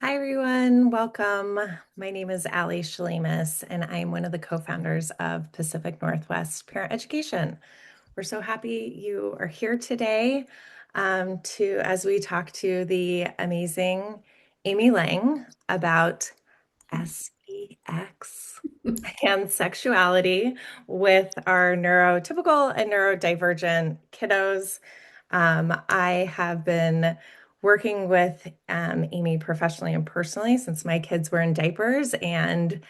Hi, everyone. Welcome. My name is Ali Shalimas, and I'm one of the co-founders of Pacific Northwest Parent Education. We're so happy you are here today as we talk to the amazing Amy Lang about sex and sexuality with our neurotypical and neurodivergent kiddos. I have been working with Amy professionally and personally since my kids were in diapers, and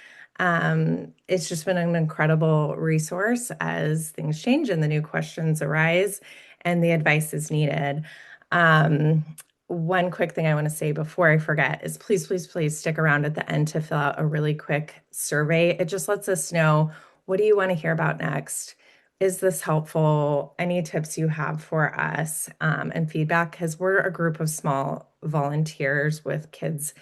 it's just been an incredible resource as things change and the new questions arise and the advice is needed. Um, One quick thing I want to say before I forget is please, please, please stick around at the end to fill out a really quick survey. It just lets us know, what do you want to hear about next? Is this helpful? Any tips you have for us, and feedback? Because we're a group of small volunteers with kids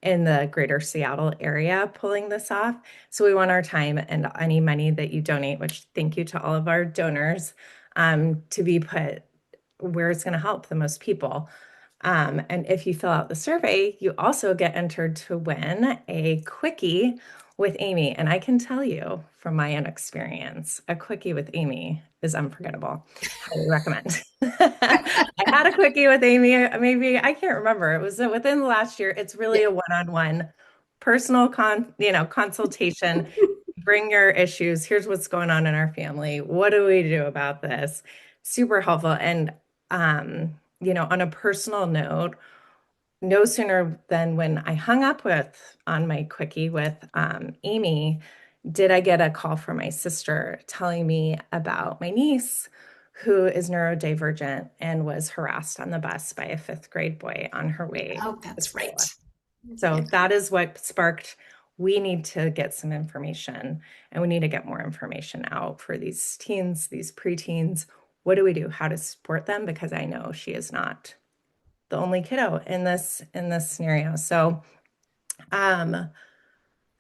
in the greater Seattle area pulling this off. So we want our time and any money that you donate, which thank you to all of our donors, to be put where it's going to help the most people. And if you fill out the survey, you also get entered to win a quickie with Amy. And I can tell you from my own experience, a quickie with Amy is unforgettable. Highly recommend. I had a quickie with Amy, maybe I can't remember. It was within the last year. It's Yeah. really a one-on-one personal consultation. Bring your issues. Here's what's going on in our family. What do we do about this? Super helpful. And on a personal note, no sooner than when I hung up with on my quickie with Amy, did I get a call from my sister telling me about my niece who is neurodivergent and was harassed on the bus by a fifth grade boy on her way Oh, to that's right. school. So Yeah. that is what sparked, we need to get some information and we need to get more information out for these teens, these preteens. What do we do? How to support them? Because I know she is not the only kiddo in this scenario. So um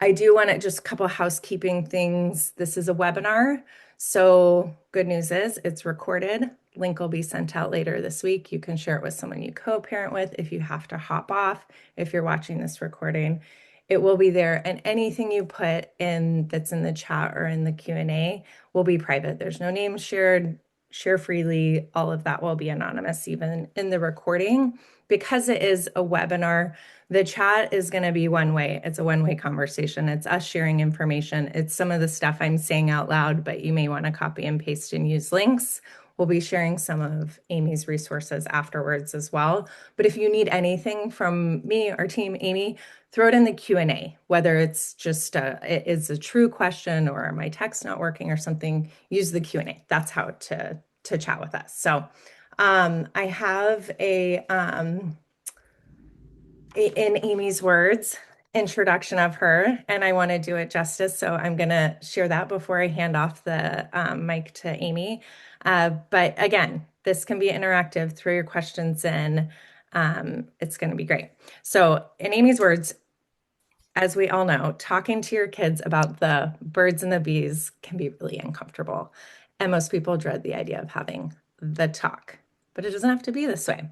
I do want to just a couple of housekeeping things. This is a webinar. So good news is it's recorded. Link will be sent out later this week. You can share it with someone you co-parent with if you have to hop off, if you're watching this recording. It will be there, and anything you put in that's in the chat or in the Q&A will be private. There's no names shared. Share freely. All of that will be anonymous, even in the recording. Because it is a webinar, the chat is going to be one way. It's a one-way conversation. It's us sharing information. It's some of the stuff I'm saying out loud, but you may want to copy and paste and use links. We'll be sharing some of Amy's resources afterwards as well. But if you need anything from me or team Amy, throw it in the Q&A, whether it's just it is a true question or my text not working or something, use the Q&A. That's how to chat with us. So I have in Amy's words, introduction of her, and I want to do it justice. So I'm going to share that before I hand off the mic to Amy. But again, this can be interactive. Throw your questions in. It's going to be great. So, in Amy's words, as we all know, talking to your kids about the birds and the bees can be really uncomfortable. And most people dread the idea of having the talk, but it doesn't have to be this way.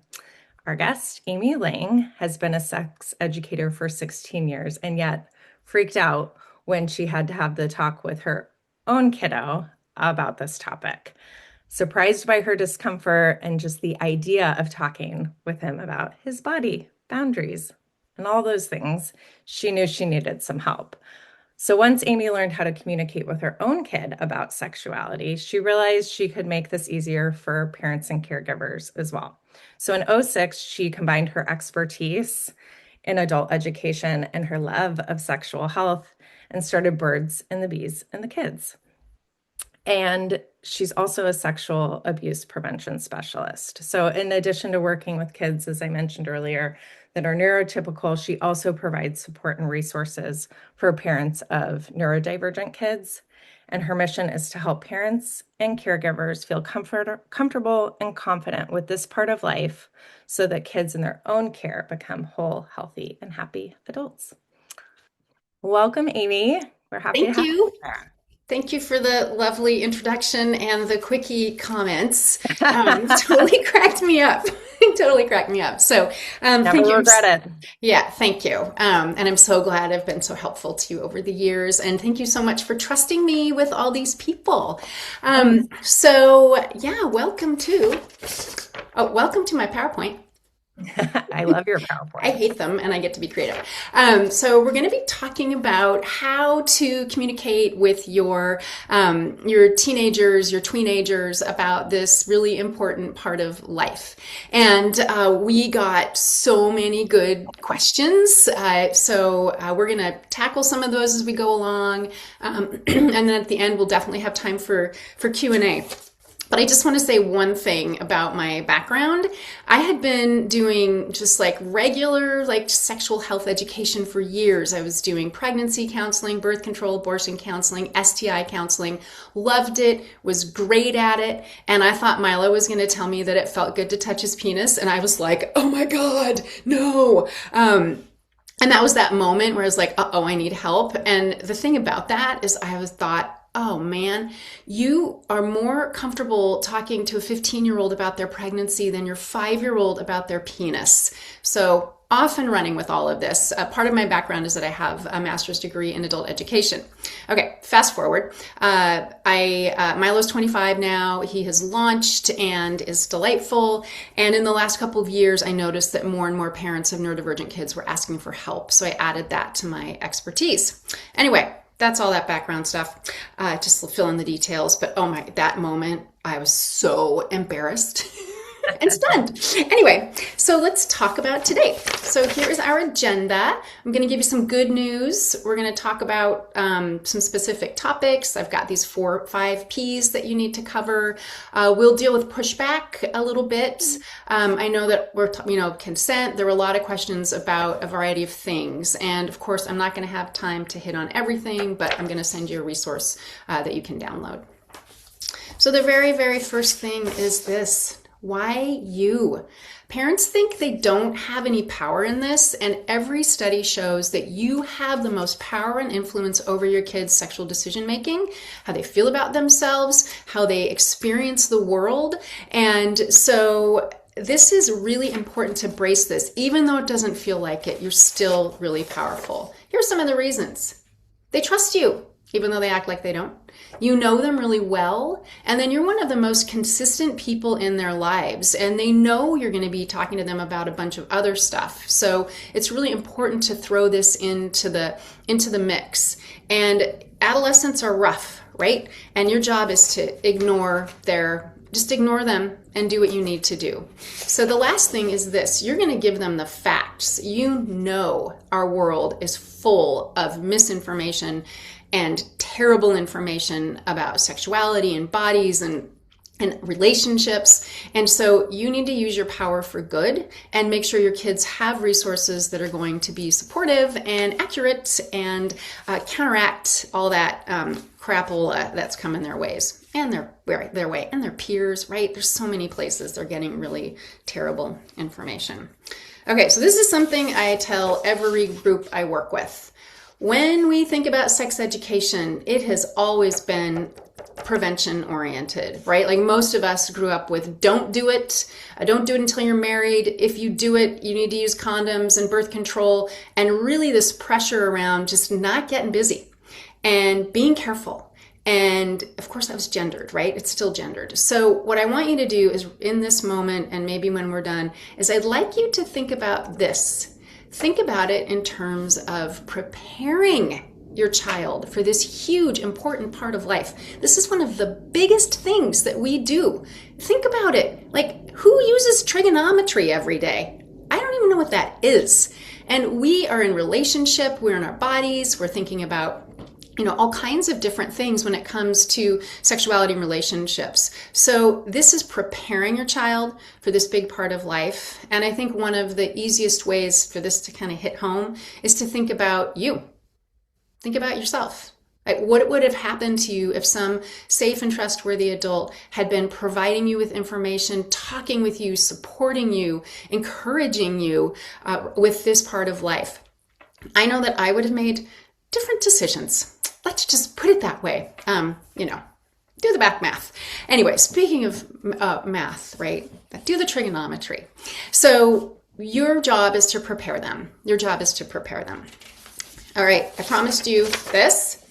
Our guest, Amy Lang, has been a sex educator for 16 years and yet freaked out when she had to have the talk with her own kiddo about this topic. Surprised by her discomfort and just the idea of talking with him about his body, boundaries, and all those things, she knew she needed some help. So once Amy learned how to communicate with her own kid about sexuality, she realized she could make this easier for parents and caregivers as well. So in '06, she combined her expertise in adult education and her love of sexual health and started Birds and the Bees and the Kids. And she's also a sexual abuse prevention specialist. So, in addition to working with kids, as I mentioned earlier, that are neurotypical, she also provides support and resources for parents of neurodivergent kids. And her mission is to help parents and caregivers feel comfortable and confident with this part of life so that kids in their own care become whole, healthy, and happy adults. Welcome, Amy. We're happy to Thank have you you. there. Thank you for the lovely introduction and the quickie comments. Totally cracked me up. Totally cracked me up. So, Never thank you. regret it. Yeah, thank you. And I'm so glad I've been so helpful to you over the years. And thank you so much for trusting me with all these people. Yes. Yeah, welcome to my PowerPoint. I love your I PowerPoints. hate them and I get to be creative. So we're going to be talking about how to communicate with your teenagers, your tweenagers about this really important part of life. And we got so many good questions. We're going to tackle some of those as we go along. And then at the end, we'll definitely have time for Q&A. But I just want to say one thing about my background. I had been doing just like regular sexual health education for years. I was doing pregnancy counseling, birth control, abortion counseling, STI counseling. Loved it, was great at it. And I thought Milo was going to tell me that it felt good to touch his penis. And I was like, oh my God, no. And that was that moment where I was like, uh-oh, I need help. And the thing about that is I was thought, oh man, you are more comfortable talking to a 15-year-old about their pregnancy than your 5-year-old about their penis. So off and running with all of this. Part of my background is that I have a master's degree in adult education. Okay, fast forward. Milo's 25 now. He has launched and is delightful. And in the last couple of years, I noticed that more and more parents of neurodivergent kids were asking for help. So I added that to my expertise. Anyway, that's all that background stuff. Just to fill in the details. But oh my, that moment, I was so embarrassed and stunned. Anyway, so let's talk about today. So here is our agenda. I'm going to give you some good news. We're going to talk about some specific topics. I've got these 5 P's that you need to cover. We'll deal with pushback a little bit. I know that we're, consent. There were a lot of questions about a variety of things. And of course, I'm not going to have time to hit on everything, but I'm going to send you a resource that you can download. So the very, very first thing is this. Why you? Parents think they don't have any power in this, and every study shows that you have the most power and influence over your kids' sexual decision making, how they feel about themselves, how they experience the world. And so this is really important to brace this. Even though it doesn't feel like it, you're still really powerful. Here are some of the reasons. They trust you, even though they act like they don't. You know them really well, and then you're one of the most consistent people in their lives, and they know you're going to be talking to them about a bunch of other stuff. So it's really important to throw this into the mix. And adolescents are rough, right? And your job is to ignore them and do what you need to do. So the last thing is this. You're going to give them the facts. You know our world is full of misinformation and terrible information about sexuality and bodies and relationships. And so you need to use your power for good and make sure your kids have resources that are going to be supportive and accurate and counteract all that crapola that's coming their ways and their way and their peers, right? There's so many places they're getting really terrible information. Okay, so this is something I tell every group I work with. When we think about sex education, it has always been prevention oriented, right? Like most of us grew up with don't do it until you're married. If you do it, you need to use condoms and birth control, and really this pressure around just not getting busy and being careful. And of course that was gendered, right? It's still gendered. So what I want you to do is in this moment, and maybe when we're done, is I'd like you to think about this. Think about it in terms of preparing your child for this huge, important part of life. This is one of the biggest things that we do. Think about it. Like, who uses trigonometry every day? I don't even know what that is. And we are in relationship, we're in our bodies, we're thinking about all kinds of different things when it comes to sexuality and relationships. So this is preparing your child for this big part of life. And I think one of the easiest ways for this to kind of hit home is to think about you. Think about yourself. Like, what would have happened to you if some safe and trustworthy adult had been providing you with information, talking with you, supporting you, encouraging you with this part of life? I know that I would have made different decisions. Let's just put it that way. Do the back math. Anyway, speaking of math, right? Do the trigonometry. So your job is to prepare them. Your job is to prepare them. All right, I promised you this.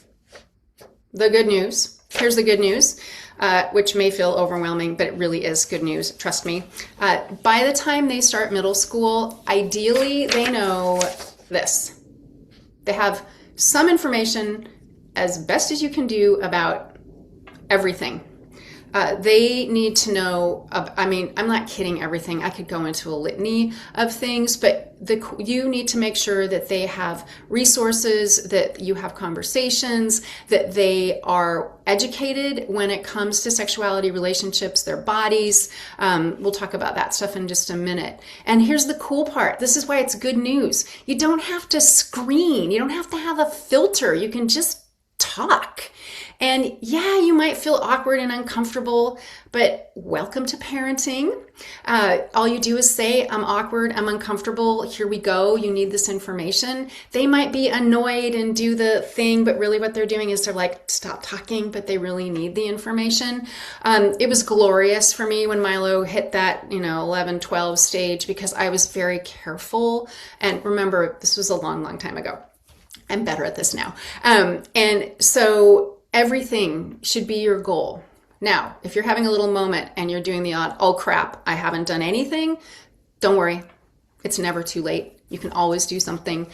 The good news. Here's the good news, which may feel overwhelming, but it really is good news. Trust me. By the time they start middle school, ideally they know this. They have some information as best as you can do about everything. They need to know, I'm not kidding, everything. I could go into a litany of things, but you need to make sure that they have resources, that you have conversations, that they are educated when it comes to sexuality, relationships, their bodies. We'll talk about that stuff in just a minute. And here's the cool part. This is why it's good news. You don't have to screen. You don't have to have a filter. You can just talk. And yeah, you might feel awkward and uncomfortable, but welcome to parenting. All you do is say, I'm awkward, I'm uncomfortable, here we go, you need this information. They might be annoyed and do the thing, but really what they're doing is they're like, stop talking, but they really need the information. It was glorious for me when Milo hit that 11, 12 stage, because I was very careful. And remember, this was a long, long time ago. I'm better at this now. And so everything should be your goal. Now, if you're having a little moment and you're doing the odd, oh crap, I haven't done anything, don't worry. It's never too late. You can always do something.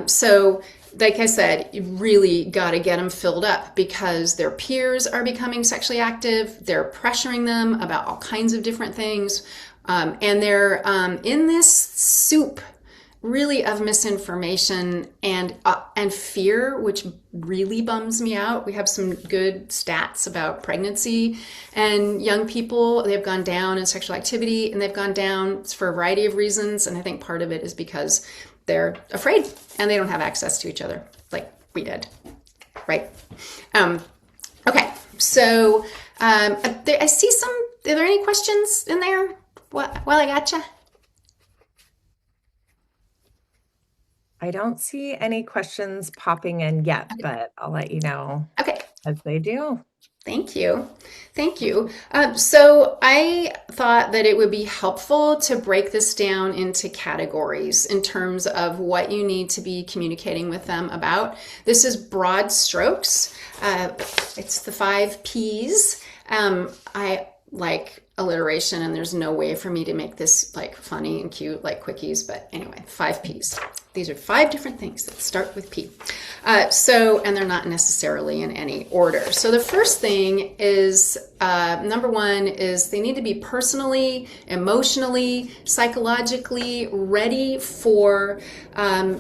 So like I said, you really got to get them filled up, because their peers are becoming sexually active. They're pressuring them about all kinds of different things. And they're in this soup really of misinformation and fear, which really bums me out. We have some good stats about pregnancy and young people. They've gone down in sexual activity, and they've gone down for a variety of reasons. And I think part of it is because they're afraid and they don't have access to each other like we did, right? Okay, so I see some. Are there any questions in there? While I gotcha. I don't see any questions popping in yet, but I'll let you know as they do. Thank you. Thank you. So I thought that it would be helpful to break this down into categories in terms of what you need to be communicating with them about. This is broad strokes. It's the 5 Ps. I like alliteration, and there's no way for me to make this like funny and cute like quickies, but anyway, 5 Ps. These are 5 different things that start with P. And they're not necessarily in any order. So the first thing is, number 1 is they need to be personally, emotionally, psychologically ready for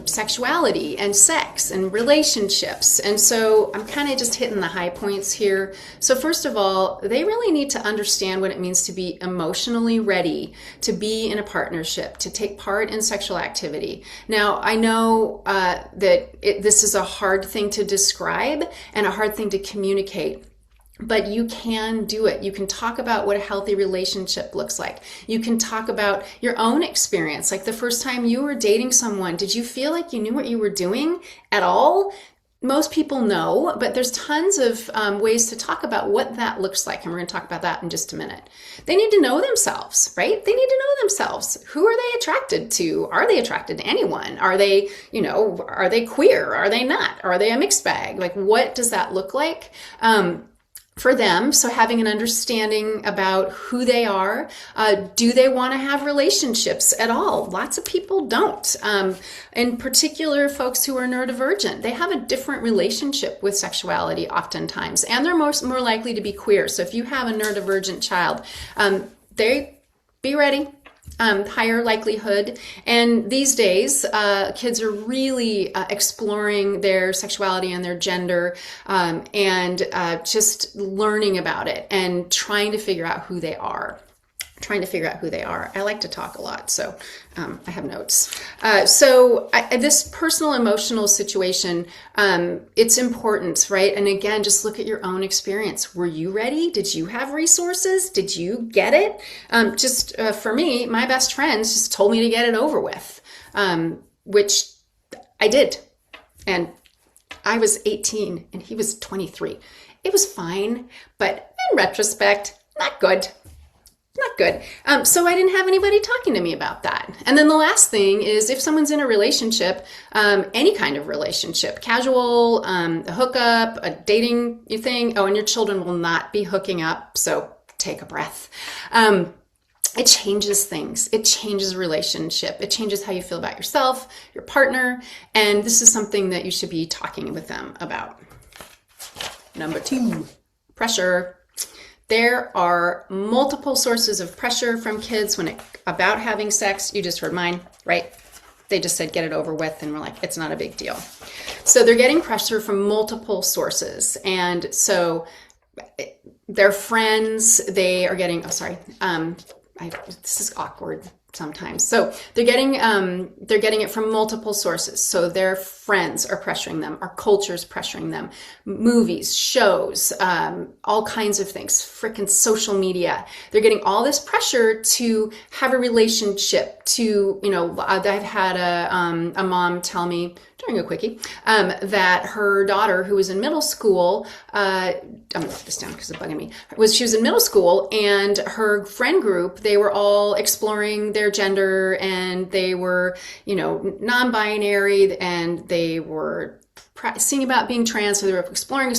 sexuality and sex and relationships. And so I'm kind of just hitting the high points here. So first of all, they really need to understand what it means to be emotionally ready to be in a partnership, to take part in sexual activity. Now, I know this is a hard thing to describe and a hard thing to communicate, but you can do it. You can talk about what a healthy relationship looks like. You can talk about your own experience. Like the first time you were dating someone, did you feel like you knew what you were doing at all? Most people know, but there's tons of ways to talk about what that looks like. And we're going to talk about that in just a minute. They need to know themselves, right? They need to know themselves. Who are they attracted to? Are they attracted to anyone? Are they, are they queer? Are they not? Are they a mixed bag? Like, what does that look like? For them, so having an understanding about who they are. Do they want to have relationships at all? Lots of people don't. In particular, folks who are neurodivergent, they have a different relationship with sexuality oftentimes, and they're more likely to be queer. So if you have a neurodivergent child, they be ready. Higher likelihood. And these days, kids are really exploring their sexuality and their gender and just learning about it and trying to figure out who they are. I like to talk a lot, so I have notes. This personal emotional situation, it's important, right? And again, just look at your own experience. Were you ready? Did you have resources? Did you get it? For me, my best friends just told me to get it over with, which I did. And I was 18 and he was 23. It was fine, but in retrospect, not good. Not good. So I didn't have anybody talking to me about that. And then the last thing is if someone's in a relationship, any kind of relationship, casual, a hookup, a dating thing, and your children will not be hooking up. So take a breath. It changes things. It changes a relationship. It changes how you feel about yourself, your partner. And this is something that you should be talking with them about. Number 2, pressure. There are multiple sources of pressure from kids about having sex. You just heard mine, right? They just said, get it over with. And we're like, it's not a big deal. So they're getting pressure from multiple sources. And so their friends, they are getting, this is awkward sometimes. So they're getting it from multiple sources. So their friends are pressuring them, our culture's pressuring them, movies, shows, all kinds of things, frickin' social media. They're getting all this pressure to have a relationship, to, I've had a mom tell me during a quickie, that her daughter, who was in middle school, I'm gonna put this down because it's bugging me, she was in middle school, and her friend group, they were all exploring their gender, and they were, non-binary, and they were seeing about being trans, so they were exploring,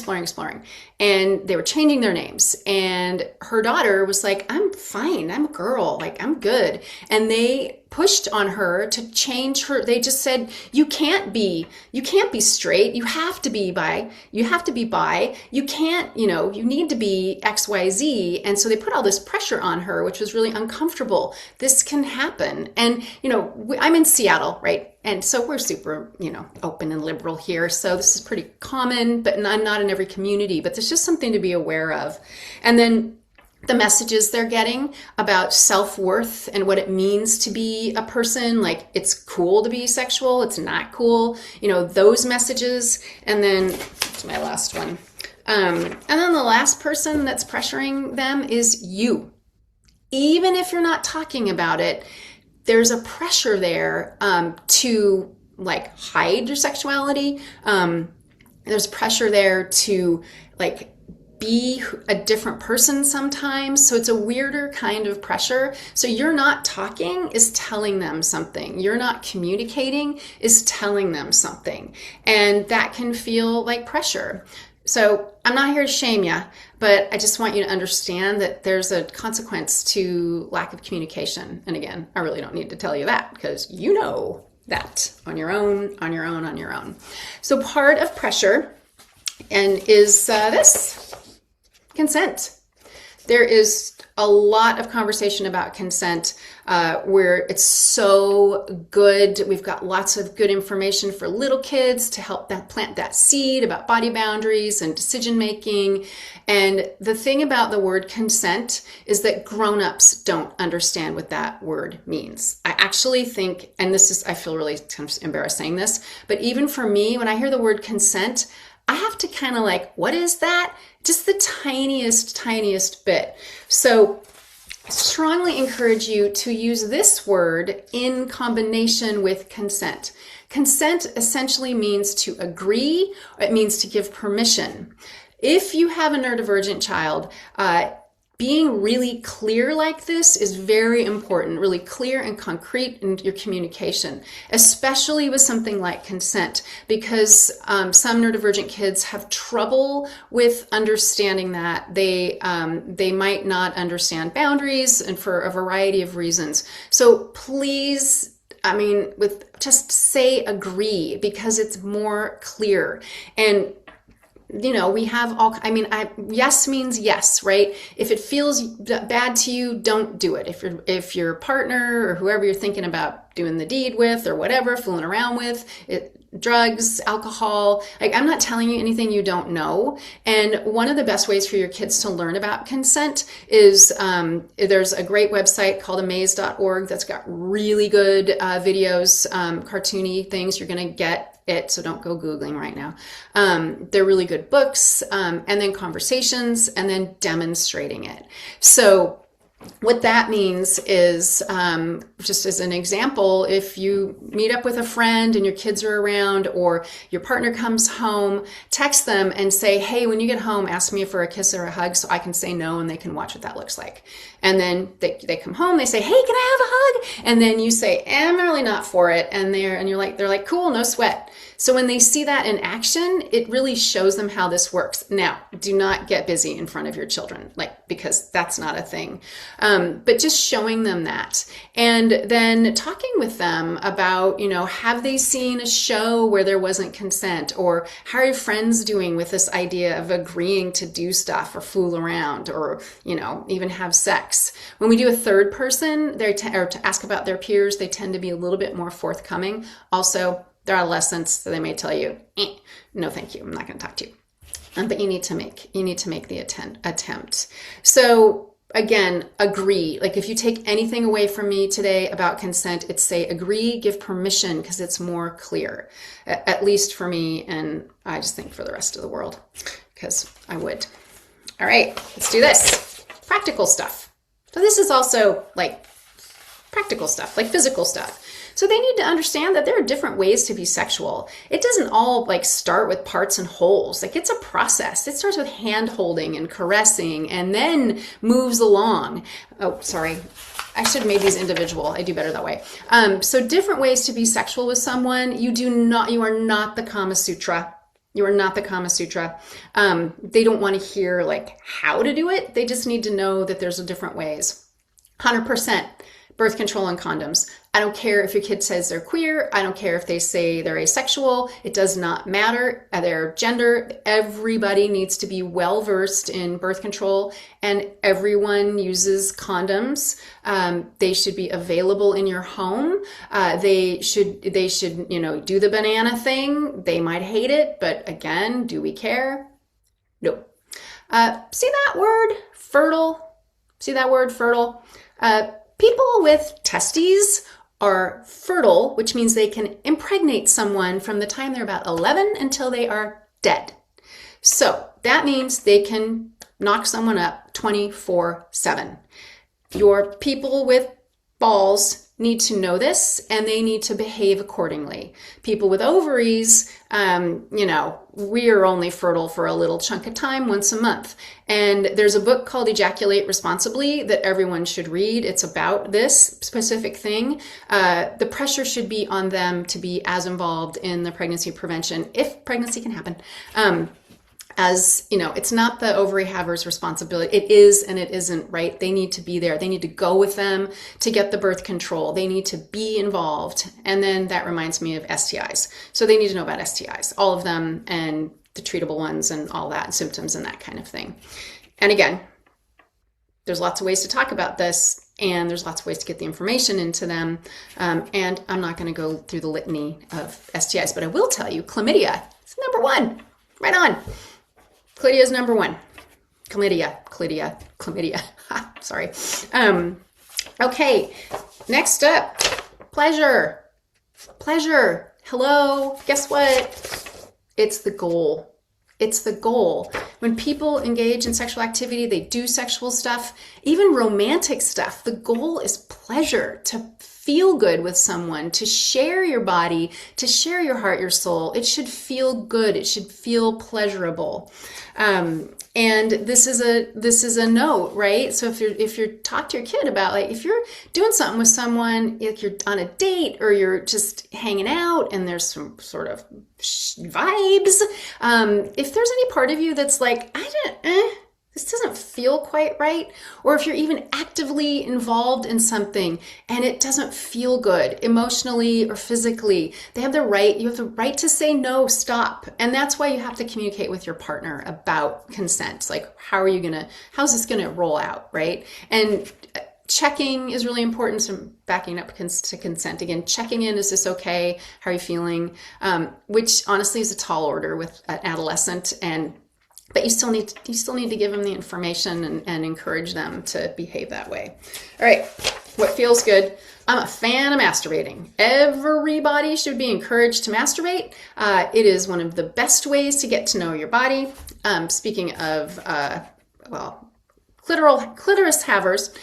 and they were changing their names. And her daughter was like, I'm fine, I'm a girl, like, I'm good. And they pushed on her to change her. They just said, you can't be straight, you have to be bi, you can't, you need to be XYZ. And so they put all this pressure on her, which was really uncomfortable. This can happen. And, I'm in Seattle, right? And so we're super, open and liberal here. So this is pretty common, but I'm not in every community, but there's just something to be aware of. And then the messages they're getting about self-worth and what it means to be a person, like it's cool to be sexual, it's not cool, those messages. And then, that's my last one. And then the last person that's pressuring them is you. Even if you're not talking about it, there's a pressure there to hide your sexuality. There's pressure there to be a different person sometimes. So it's a weirder kind of pressure. So you're not talking is telling them something. You're not communicating is telling them something. And that can feel like pressure. So I'm not here to shame you, but I just want you to understand that there's a consequence to lack of communication. And again, I really don't need to tell you that because you know that on your own. So part of pressure is this, consent. There is a lot of conversation about consent where it's so good. We've got lots of good information for little kids to help them plant that seed about body boundaries and decision making. And the thing about the word consent is that grown-ups don't understand what that word means. I actually think, and I feel really kind of embarrassed saying this, but even for me, when I hear the word consent, I have to kind of what is that? Just the tiniest bit. So I strongly encourage you to use this word in combination with consent. Consent essentially means to agree, or it means to give permission. If you have a neurodivergent child, being really clear like this is very important, really clear and concrete in your communication, especially with something like consent, because some neurodivergent kids have trouble with understanding that. They might not understand boundaries and for a variety of reasons. So please, just say agree because it's more clear. And we have yes means yes, right? If it feels bad to you, don't do it. If your partner or whoever you're thinking about doing the deed with or whatever, fooling around with, drugs, alcohol, I'm not telling you anything you don't know. And one of the best ways for your kids to learn about consent is there's a great website called amaze.org that's got really good videos, cartoony things. You're going to get it, so don't go Googling right now. They're really good books, and then conversations, and then demonstrating it. So What that means is, just as an example, if you meet up with a friend and your kids are around or your partner comes home, text them and say, hey, when you get home, ask me for a kiss or a hug so I can say no and they can watch what that looks like. And then they come home, they say, hey, can I have a hug? And then you say, I'm really not for it. And they're like, cool, no sweat. So when they see that in action, it really shows them how this works. Now, do not get busy in front of your children, because that's not a thing. But just showing them that. And then talking with them about, have they seen a show where there wasn't consent? Or how are your friends doing with this idea of agreeing to do stuff or fool around or, even have sex? When we do a third person, or to ask about their peers, they tend to be a little bit more forthcoming. Also, they're adolescents, so they may tell you, no, thank you, I'm not going to talk to you. But you need to make the attempt. So again, agree. Like if you take anything away from me today about consent, it's say agree, give permission, because it's more clear, at least for me, and I just think for the rest of the world, because I would. All right, let's do this. Practical stuff. So this is also like practical stuff, like physical stuff. So they need to understand that there are different ways to be sexual. It doesn't all start with parts and wholes. It's a process. It starts with hand holding and caressing and then moves along. Oh, sorry. I should have made these individual. I do better that way. So different ways to be sexual with someone. You are not the Kama Sutra. You are not the Kama Sutra. They don't want to hear how to do it. They just need to know that there's different ways. 100%. Birth control and condoms. I don't care if your kid says they're queer. I don't care if they say they're asexual. It does not matter their gender. Everybody needs to be well versed in birth control, and everyone uses condoms. They should be available in your home. They should do the banana thing. They might hate it, but again, do we care? No. See that word, fertile? See that word, fertile? People with testes are fertile, which means they can impregnate someone from the time they're about 11 until they are dead. So that means they can knock someone up 24/7. Your people with balls need to know this, and they need to behave accordingly. People with ovaries, we are only fertile for a little chunk of time once a month. And there's a book called Ejaculate Responsibly that everyone should read. It's about this specific thing. The pressure should be on them to be as involved in the pregnancy prevention, if pregnancy can happen, as it's not the ovary haver's responsibility. It is and it isn't, right? They need to be there. They need to go with them to get the birth control. They need to be involved. And then that reminds me of STIs. So they need to know about STIs, all of them, and the treatable ones and all that, symptoms and that kind of thing. And again, there's lots of ways to talk about this, and there's lots of ways to get the information into them. And I'm not going to go through the litany of STIs, but I will tell you, chlamydia is number one. Right on. Chlamydia is number one. Chlamydia. Sorry. Okay. Next up, pleasure. Hello. Guess what? It's the goal. When people engage in sexual activity, they do sexual stuff, even romantic stuff. The goal is pleasure, to feel good with someone, to share your body, to share your heart, your soul. It should feel good. It should feel pleasurable. And this is a note, right? So if you're talk to your kid about if you're doing something with someone, if you're on a date or you're just hanging out and there's some sort of vibes, if there's any part of you that's this doesn't feel quite right, or if you're even actively involved in something and it doesn't feel good emotionally or physically, you have the right to say no, stop. And that's why you have to communicate with your partner about consent. How's this gonna roll out, right? And checking is really important. So backing up to consent again, checking in, is this okay? How are you feeling? Which honestly is a tall order with an adolescent, but you still need to give them the information and encourage them to behave that way. All right, what feels good? I'm a fan of masturbating. Everybody should be encouraged to masturbate. It is one of the best ways to get to know your body. Speaking of, clitoris havers,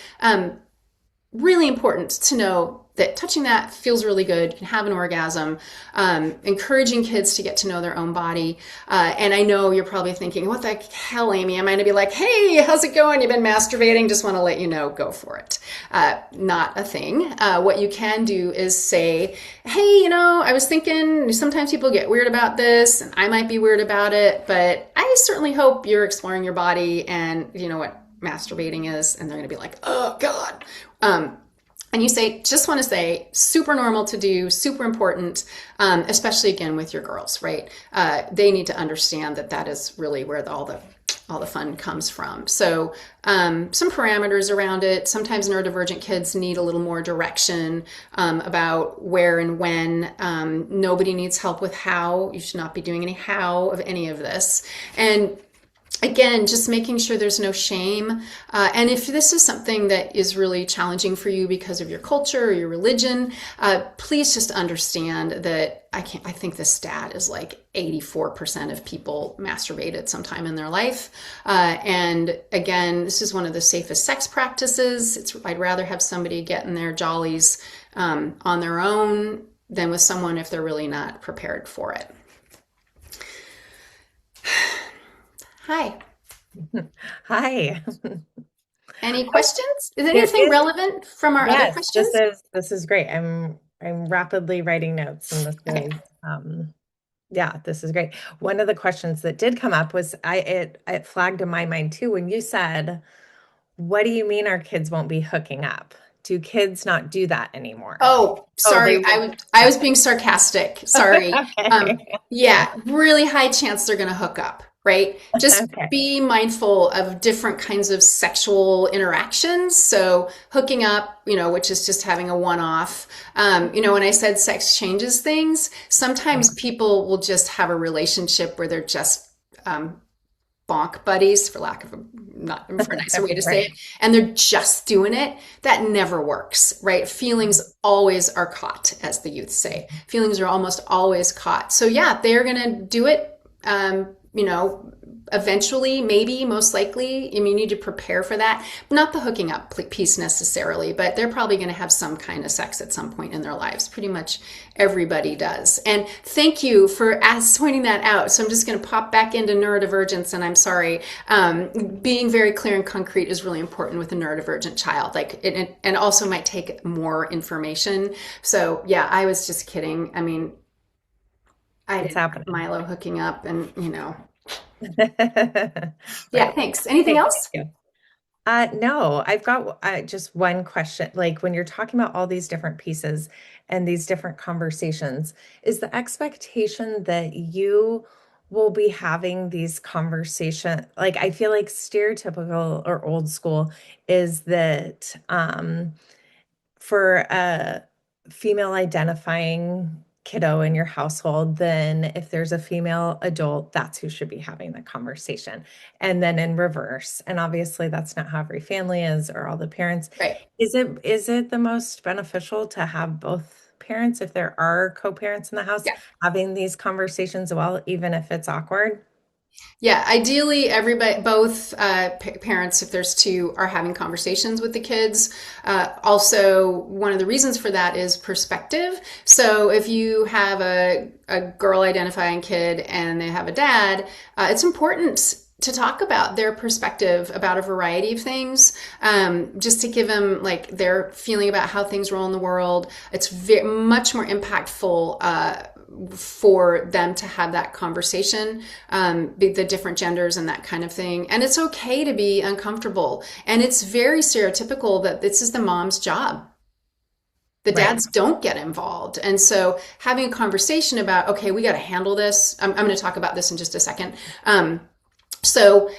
really important to know that touching that feels really good. You can have an orgasm. Encouraging kids to get to know their own body. And I know you're probably thinking, what the hell, Amy? Am I going to be like, hey, how's it going? You've been masturbating? Just want to let you know, go for it. Not a thing. What you can do is say, hey, I was thinking sometimes people get weird about this and I might be weird about it, but I certainly hope you're exploring your body and you know what masturbating is. And they're going to be like, oh God. And you say, just want to say, super normal to do, super important, especially again with your girls, right? They need to understand that that is really where all the fun comes from. So some parameters around it. Sometimes neurodivergent kids need a little more direction about where and when. Nobody needs help with how. You should not be doing any how of any of this. And again, just making sure there's no shame. And if this is something that is really challenging for you because of your culture or your religion, please just understand that I think the stat is like 84% of people masturbate at some time in their life. And again, this is one of the safest sex practices. I'd rather have somebody getting their jollies on their own than with someone if they're really not prepared for it. Hi. Hi. Any questions? Is anything relevant from our other questions? This is great. I'm rapidly writing notes, and Okay. this is great. One of the questions that did come up was it flagged in my mind too when you said, "What do you mean our kids won't be hooking up? Do kids not do that anymore?" Oh, Oh, they sorry. will. I was being sarcastic. Sorry. Okay. Yeah, really high chance they're going to hook up, right? Just Okay. be mindful of different kinds of sexual interactions. So hooking up, which is just having a one-off. When I said sex changes things, sometimes people will just have a relationship where they're just bonk buddies, for lack of for a nicer way to say it, Right. and they're just doing it. That never works, right? Feelings always are caught, as the youth say. Feelings are almost always caught. So yeah, they're gonna do it. Eventually, maybe, most likely. You need to prepare for that. Not the hooking up piece necessarily, but they're probably going to have some kind of sex at some point in their lives. Pretty much everybody does. And thank you for pointing that out. So I'm just going to pop back into neurodivergence, and I'm sorry. Being very clear and concrete is really important with a neurodivergent child. And also might take more information. So yeah, I was just kidding. I mean, I It's didn't have happening. Milo hooking up and, Yeah, Right. thanks. Anything Thank else? you. No, I've got just one question. Like when you're talking about all these different pieces and these different conversations, is the expectation that you will be having these conversations? Like I feel like stereotypical or old school is that for a female identifying kiddo in your household, then if there's a female adult, that's who should be having the conversation. And then in reverse. And obviously that's not how every family is or all the parents. Right. Is it the most beneficial to have both parents if there are co-parents in the house Yeah. having these conversations well, even if it's awkward? Yeah. Ideally, everybody, both parents, if there's two, are having conversations with the kids. Also, one of the reasons for that is perspective. So if you have a girl identifying kid and they have a dad, it's important to talk about their perspective about a variety of things, just to give them like their feeling about how things roll in the world. It's much more impactful for them to have that conversation, the different genders and that kind of thing. And it's okay to be uncomfortable. And it's very stereotypical that this is the mom's job. The Right. dads don't get involved. And so having a conversation about, okay, we got to handle this. I'm going to talk about this in just a second. So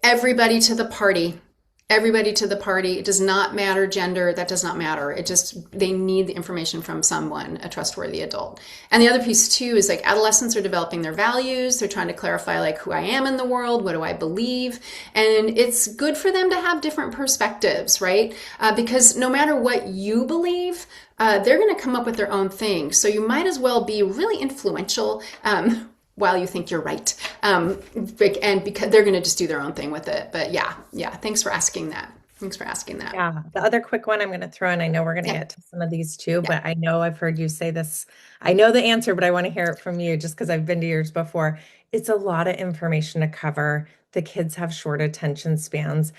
everybody to the party. Everybody to the party. It does not matter gender. That does not matter. They need the information from someone, a trustworthy adult. And the other piece too is like adolescents are developing their values. They're trying to clarify like who I am in the world. What do I believe? And it's good for them to have different perspectives, right? Because no matter what you believe, they're going to come up with their own thing. So you might as well be really influential, while you think you're right. And because they're going to just do their own thing with it. But yeah. Thanks for asking that. Thanks for asking that. Yeah. The other quick one I'm going to throw in, I know we're going to Yeah. get to some of these too, Yeah. but I know I've heard you say this. I know the answer, but I want to hear it from you just because I've been to yours before. It's a lot of information to cover. The kids have short attention spans.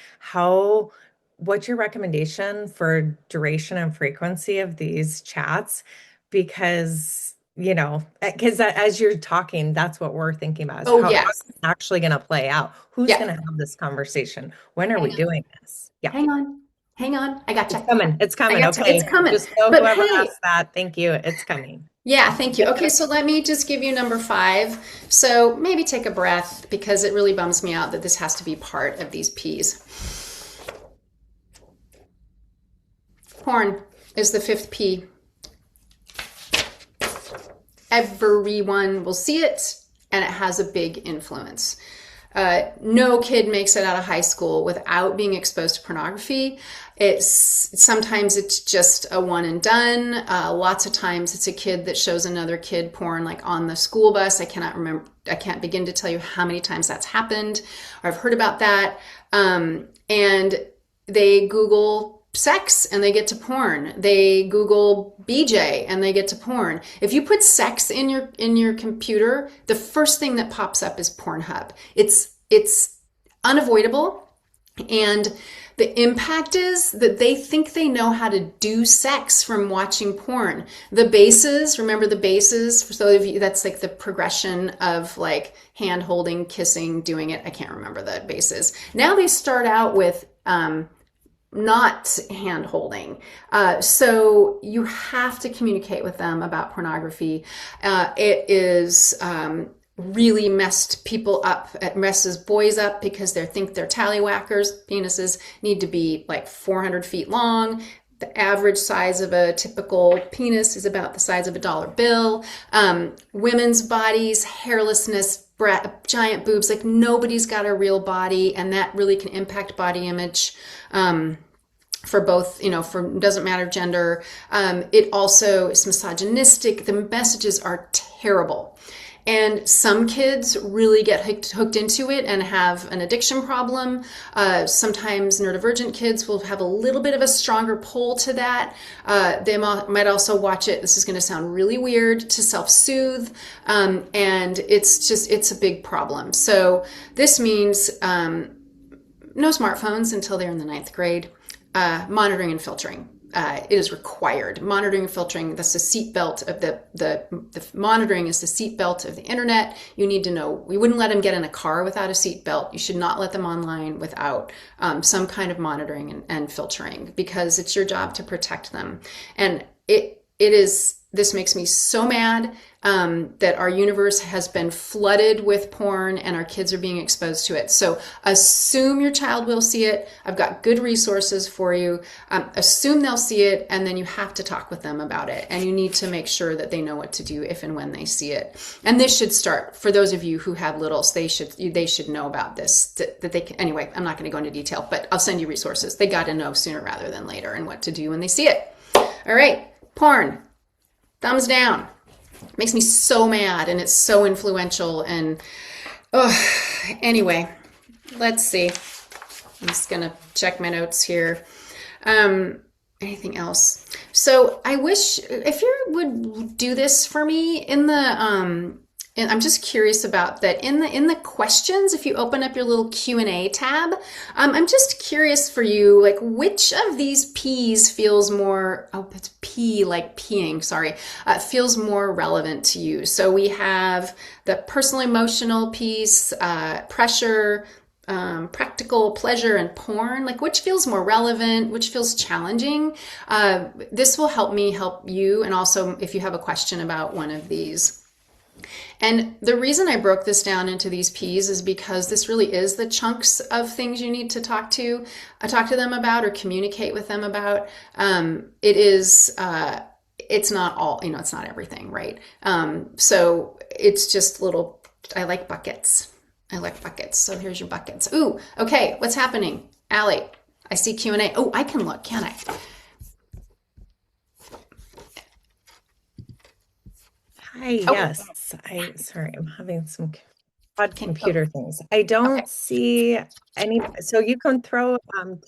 What's your recommendation for duration and frequency of these chats? Because, because as you're talking, that's what we're thinking about is Oh, how yes. is this actually going to play out? Who's Yeah. going to have this conversation? When are we Hang on. doing this? Yeah. Hang on. Hang on. I It's gotcha. coming. It's I coming. gotcha. It's Okay. coming. Just know But whoever hey, asked that. Thank you. It's coming. yeah, thank you. Okay, so let me just give you number 5. So maybe take a breath because it really bums me out that this has to be part of these P's. Porn is the 5th P. Everyone will see it, and it has a big influence. No kid makes it out of high school without being exposed to pornography. Sometimes it's just a one and done. Lots of times it's a kid that shows another kid porn, like on the school bus. I can't begin to tell you how many times that's happened, or I've heard about that. And they Google sex and they get to porn. They Google BJ and they get to porn. If you put sex in your computer, the first thing that pops up is Pornhub. It's unavoidable, and the impact is that they think they know how to do sex from watching porn. The bases, remember the bases? For those of you, that's like the progression of like hand holding, kissing, doing it. I can't remember the bases. Now they start out with not hand holding. So you have to communicate with them about pornography. It is really messed people up. It messes boys up because they think they're tallywhackers. Penises need to be like 400 feet long. The average size of a typical penis is about the size of a dollar bill. Women's bodies, hairlessness, giant boobs, like nobody's got a real body, and that really can impact body image. For both, doesn't matter gender. It also is misogynistic. The messages are terrible. And some kids really get hooked into it and have an addiction problem. Sometimes neurodivergent kids will have a little bit of a stronger pull to that. They might also watch it, this is going to sound really weird, to self-soothe. And it's a big problem. So this means no smartphones until they're in the 9th grade. Monitoring and filtering. It is required. Monitoring and filtering, that's the seatbelt of the monitoring is the seatbelt of the internet. You need to know, we wouldn't let them get in a car without a seatbelt. You should not let them online without some kind of monitoring and filtering, because it's your job to protect them. And this makes me so mad that our universe has been flooded with porn and our kids are being exposed to it. So assume your child will see it. I've got good resources for you. Assume they'll see it, and then you have to talk with them about it. And you need to make sure that they know what to do if and when they see it. And this should start, for those of you who have littles, they should know about this, that they can. Anyway, I'm not going to go into detail, but I'll send you resources. They got to know sooner rather than later and what to do when they see it. All right, porn. Thumbs down. Makes me so mad, and it's so influential. And anyway, let's see. I'm just gonna check my notes here. Anything else? So I wish if you would do this for me in the and I'm just curious about that in the questions. If you open up your little Q&A tab, I'm just curious for you, like which of these P's feels more, it's P like peeing, sorry, feels more relevant to you. So we have the personal emotional piece, pressure, practical, pleasure, and porn. Like which feels more relevant, which feels challenging. This will help me help you, and also if you have a question about one of these. And the reason I broke this down into these P's is because this really is the chunks of things you need to talk to them about or communicate with them about. It's not all, it's not everything, right? So it's just little, I like buckets. So here's your buckets. Ooh, okay, what's happening? Allie, I see Q&A. Oh, I can look, can I? Hi, Oh, yes. Sorry, I'm having some odd oh, computer things. I okay. don't see any, so you can throw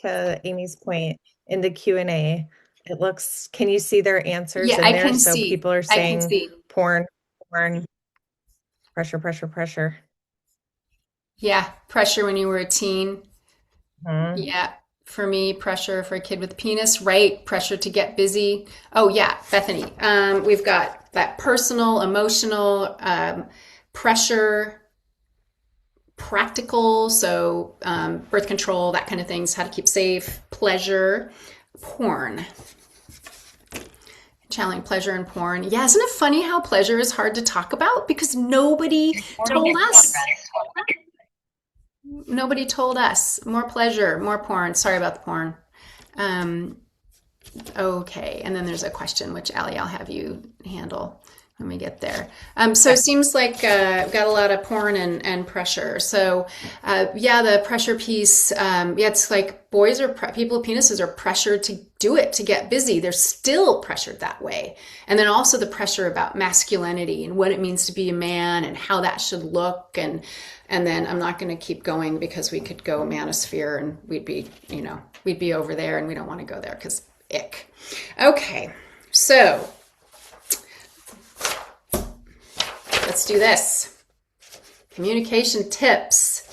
to Amy's point in the Q&A. It looks, can you see their answers Yeah, in I there? can So see. people are I can saying see. porn, porn, pressure, pressure, pressure. Yeah, pressure when you were a teen. Mhm. Yeah, for me, pressure for a kid with a penis, right? Pressure to get busy. Oh, yeah, Bethany. We've got that personal, emotional pressure, practical, so birth control, that kind of things, how to keep safe, pleasure, porn. Channeling pleasure and porn. Yeah, isn't it funny how pleasure is hard to talk about because told us. Nobody told us. More pleasure, more porn. Sorry about the porn. Um, Okay, and then there's a question which Allie, I'll have you handle when we get there. So it Okay. seems like got a lot of porn and pressure. So yeah, the pressure piece. Yeah, it's like people with penises are pressured to do it to get busy. They're still pressured that way, and then also the pressure about masculinity and what it means to be a man and how that should look and then I'm not going to keep going because we could go manosphere and we'd be over there and we don't want to go there because ick. Okay, so let's do this. Communication tips.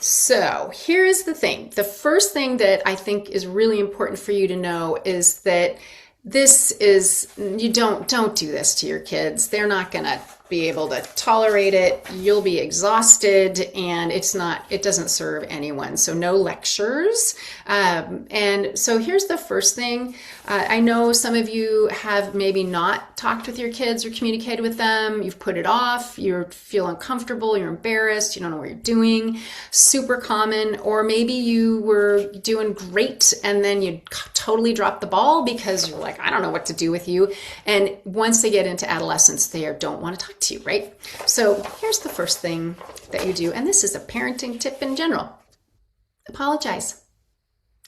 So here is the thing. The first thing that I think is really important for you to know is that you don't do this to your kids. They're not going to be able to tolerate it. You'll be exhausted and it doesn't serve anyone. So no lectures. And so here's the first thing. I know some of you have maybe not talked with your kids or communicated with them. You've put it off. You feel uncomfortable. You're embarrassed. You don't know what you're doing. Super common. Or maybe you were doing great and then you totally dropped the ball because you're like, I don't know what to do with you. And once they get into adolescence, they don't want to talk to you, right? So here's the first thing that you do. And this is a parenting tip in general. Apologize.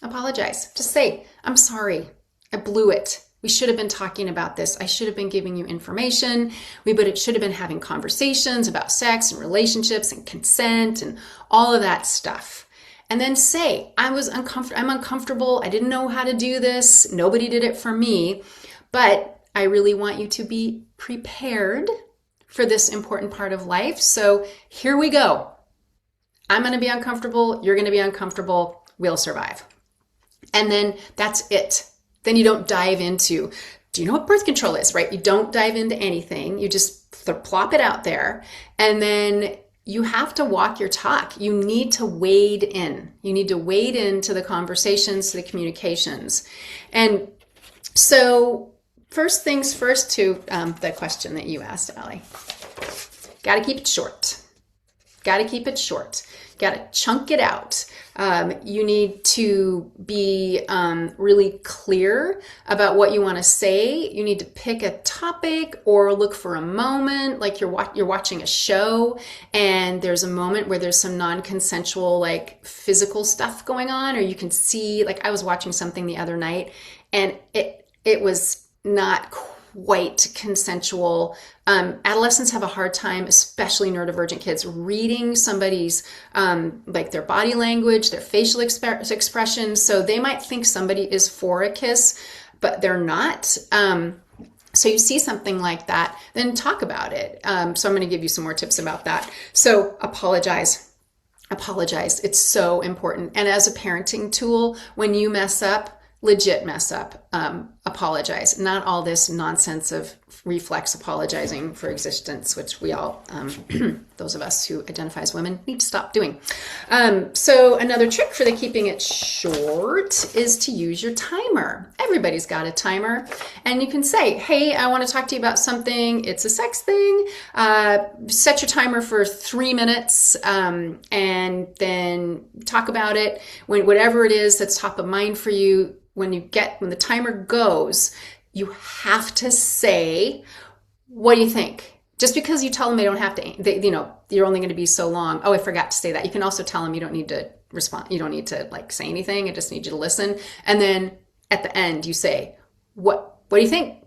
Apologize. Just say, I'm sorry. I blew it. We should have been talking about this. I should have been giving you information. Should have been having conversations about sex and relationships and consent and all of that stuff. And then say, I'm uncomfortable. I didn't know how to do this. Nobody did it for me. But I really want you to be prepared for this important part of life. So here we go. I'm going to be uncomfortable. You're going to be uncomfortable. We'll survive. And then that's it. Then you don't dive into, do you know what birth control is, right? You don't dive into anything. You just plop it out there. And then you have to walk your talk. You need to wade in. You need to wade into the conversations, to the communications. And so first things first to the question that you asked, Allie. Got to keep it short. Got to keep it short. Got to chunk it out. You need to be really clear about what you want to say. You need to pick a topic or look for a moment, like you're watching a show and there's a moment where there's some non-consensual, like physical stuff going on, or you can see, like I was watching something the other night and it was not quite consensual. Adolescents have a hard time, especially neurodivergent kids, reading somebody's like their body language, their facial expressions. So they might think somebody is for a kiss, but they're not. So you see something like that, then talk about it. So I'm going to give you some more tips about that. So apologize. Apologize. It's so important. And as a parenting tool, when you mess up, legit mess up, apologize. Not all this nonsense of reflex apologizing for existence, which we all, those of us who identify as women, need to stop doing. So another trick for the keeping it short is to use your timer. Everybody's got a timer. And you can say, hey, I want to talk to you about something. It's a sex thing. Set your timer for 3 minutes and then talk about it. Whatever it is that's top of mind for you, when the timer goes, you have to say, what do you think? Just because you tell them they don't have to, you're only going to be so long. Oh, I forgot to say that. You can also tell them you don't need to respond. You don't need to like say anything. I just need you to listen. And then at the end you say, what do you think?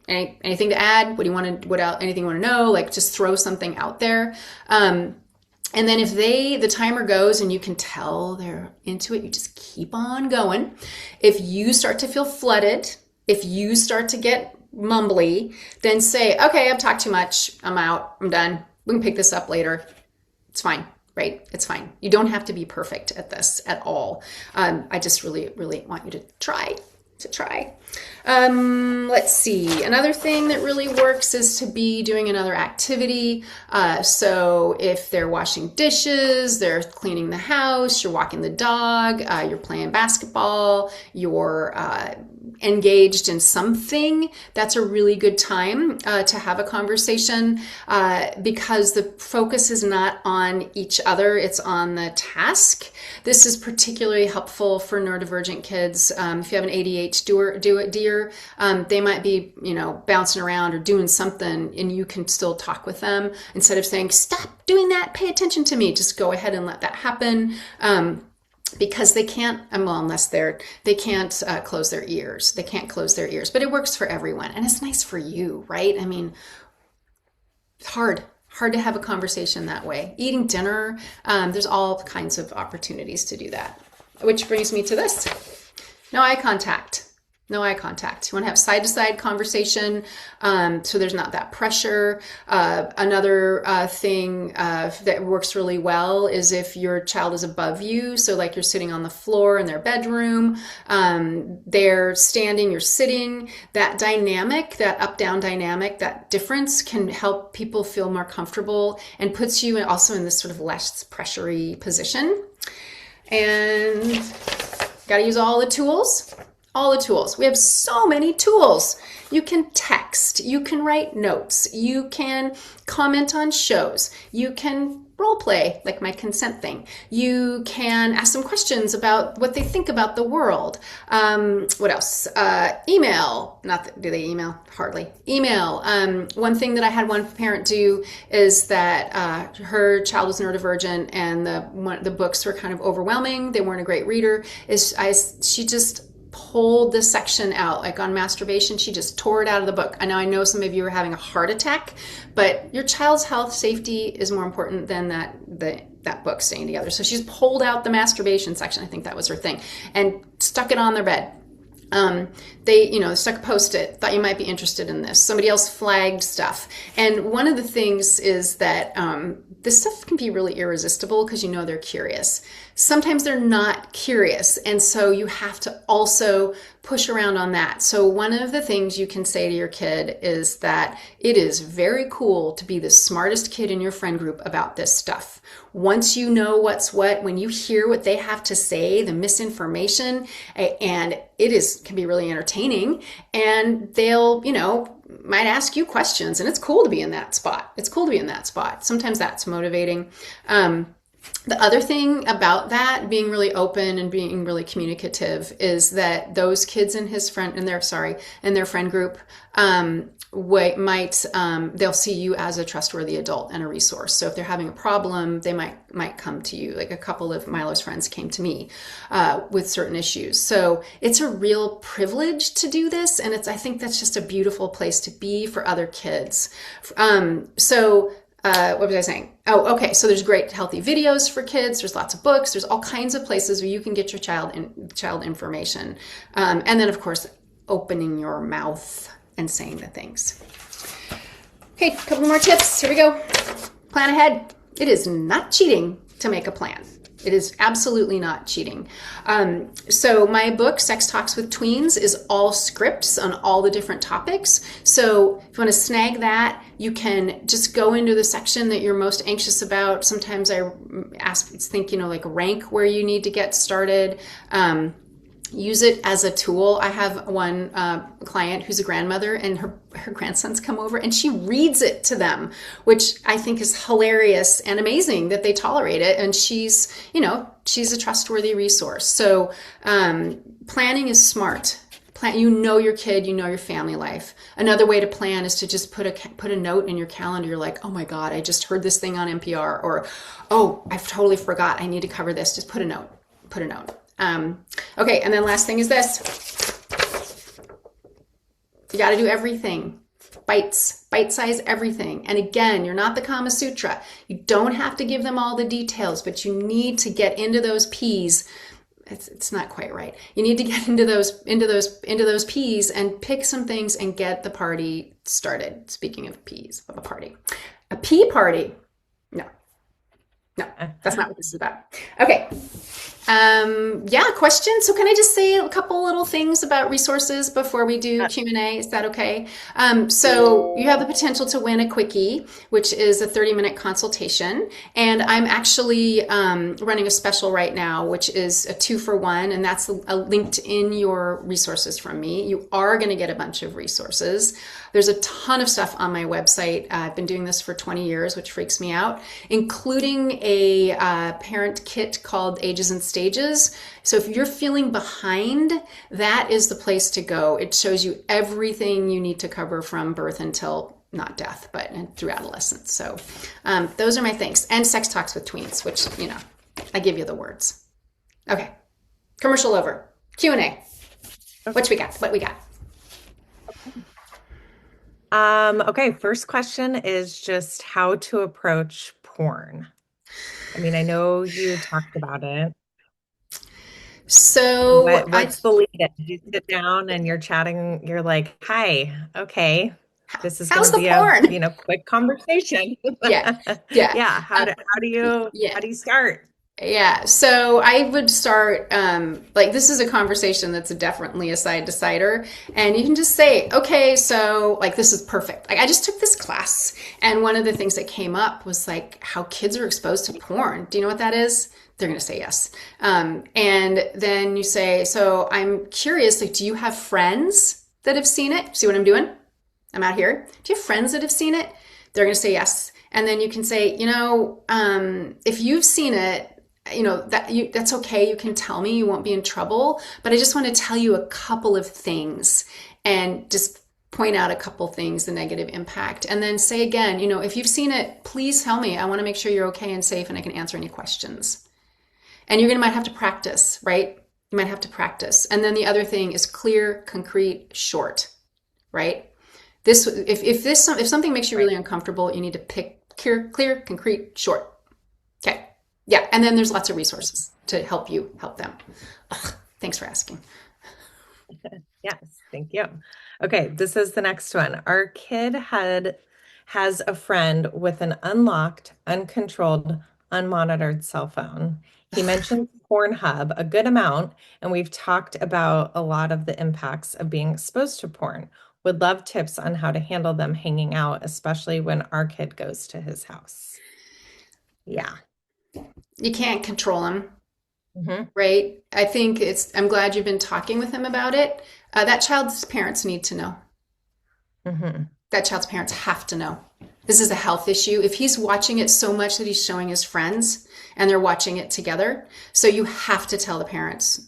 Anything to add? What do you want to, anything you want to know? Like just throw something out there. And then if the timer goes and you can tell they're into it, you just keep on going. If you start to feel flooded, if you start to get mumbly, then say, okay, I've talked too much. I'm out. I'm done. We can pick this up later. It's fine, right? It's fine. You don't have to be perfect at this at all. I just really, really want you to try. Let's see. Another thing that really works is to be doing another activity. So if they're washing dishes, they're cleaning the house, you're walking the dog, you're playing basketball, you're engaged in something, that's a really good time to have a conversation because the focus is not on each other, it's on the task. This is particularly helpful for neurodivergent kids. If you have an ADHD, they might be, bouncing around or doing something, and you can still talk with them instead of saying, "Stop doing that. Pay attention to me." Just go ahead and let that happen. Because they can't, unless they can't close their ears. They can't close their ears, but it works for everyone, and it's nice for you, right? I mean, it's hard to have a conversation that way. Eating dinner, there's all kinds of opportunities to do that. Which brings me to this. No eye contact. No eye contact. You want to have side-to-side conversation, so there's not that pressure. Another thing that works really well is if your child is above you. So like you're sitting on the floor in their bedroom, they're standing, you're sitting. That dynamic, that up-down dynamic, that difference can help people feel more comfortable and puts you also in this sort of less pressury position. And got to use all the tools. All the tools. We have so many tools. You can text, you can write notes, you can comment on shows, you can role play, like my consent thing. You can ask them questions about what they think about the world. What else? Email. Do they email? Hardly. Email. One thing that I had one parent do is that her child was neurodivergent and the books were kind of overwhelming. They weren't a great reader. She just pulled this section out, like on masturbation. She just tore it out of the book. I know some of you are having a heart attack, but your child's health, safety is more important than that book staying together. So she's pulled out the masturbation section. I think that was her thing, and stuck it on their bed. They, stuck a Post-it, thought you might be interested in this. Somebody else flagged stuff. And one of the things is that this stuff can be really irresistible because they're curious. Sometimes they're not curious, and so you have to also push around on that. So one of the things you can say to your kid is that it is very cool to be the smartest kid in your friend group about this stuff. Once you know what's what, when you hear what they have to say, the misinformation, and can be really entertaining, and they'll, might ask you questions, and it's cool to be in that spot. Sometimes that's motivating. The other thing about that, being really open and being really communicative, is that those kids in their friend group, they'll see you as a trustworthy adult and a resource. So if they're having a problem, they might come to you. Like a couple of Milo's friends came to me with certain issues. So it's a real privilege to do this, and I think that's just a beautiful place to be for other kids. What was I saying? Oh, okay. So there's great healthy videos for kids. There's lots of books. There's all kinds of places where you can get your child information. And then of course, opening your mouth and saying the things. Okay, a couple more tips. Here we go. Plan ahead. It is not cheating to make a plan. It is absolutely not cheating. So my book, Sex Talks with Tweens, is all scripts on all the different topics. So if you want to snag that, you can just go into the section that you're most anxious about. Sometimes I think, like rank where you need to get started. Use it as a tool. I have one client who's a grandmother, and her grandsons come over and she reads it to them, which I think is hilarious and amazing that they tolerate it. And she's a trustworthy resource. So planning is smart. Your kid, your family life. Another way to plan is to just put a note in your calendar. You're like, oh my God, I just heard this thing on NPR, or, oh, I totally forgot. I need to cover this. Just put a note. Okay, and then last thing is this. You got to do everything. Bites, bite size everything. And again, you're not the Kama Sutra. You don't have to give them all the details, but you need to get into those P's. It's not quite right. You need to get into those P's and pick some things and get the party started. Speaking of P's, of a party. A pea party. No, no, that's not what this is about. Okay. Yeah, questions. So can I just say a couple little things about resources before we do Q&A? Is that okay? So you have the potential to win a quickie, which is a 30-minute consultation. And I'm actually running a special right now, which is a 2-for-1, and that's linked in your resources from me. You are going to get a bunch of resources. There's a ton of stuff on my website. I've been doing this for 20 years, which freaks me out, including a parent kit called Ages and Stages. So if you're feeling behind, that is the place to go. It shows you everything you need to cover from birth until not death, but through adolescence. So those are my things. And Sex Talks with Tweens, which, I give you the words. Okay. Commercial over. Q&A. What we got? What we got? Okay, first question is just how to approach porn. I mean, I know you talked about it. So What's the lead in? You sit down and you're chatting, you're like, hi, okay, this is how's gonna the be a, porn? quick conversation. Yeah, yeah, Yeah, uh, how yeah. do you start? Yeah, so I would start like this is a conversation that's definitely a side decider, and you can just say, okay, so like this is perfect. Like I just took this class, and one of the things that came up was like how kids are exposed to porn. Do you know what that is? They're going to say yes. And then you say, so I'm curious, like, do you have friends that have seen it? See what I'm doing? I'm out here. Do you have friends that have seen it? They're going to say yes. And then you can say, if you've seen it, that's okay. You can tell me, you won't be in trouble, but I just want to tell you a couple of things and just point out a couple things, the negative impact. And then say again, if you've seen it, please tell me. I want to make sure you're okay and safe and I can answer any questions. And you're going to might have to practice, right? You might have to practice. And then the other thing is clear, concrete, short, right? If something makes you Right. really uncomfortable, you need to pick clear, concrete, short. Okay. Yeah. And then there's lots of resources to help you help them. Ugh, thanks for asking. Yes, thank you. Okay, this is the next one. Our kid has a friend with an unlocked, uncontrolled, unmonitored cell phone. He mentioned Pornhub a good amount, and we've talked about a lot of the impacts of being exposed to porn. Would love tips on how to handle them hanging out, especially when our kid goes to his house. Yeah. You can't control them, Hmm. right? I'm glad you've been talking with him about it. That child's parents need to know. Hmm. That child's parents have to know. This is a health issue. If he's watching it so much that he's showing his friends and they're watching it together, so you have to tell the parents.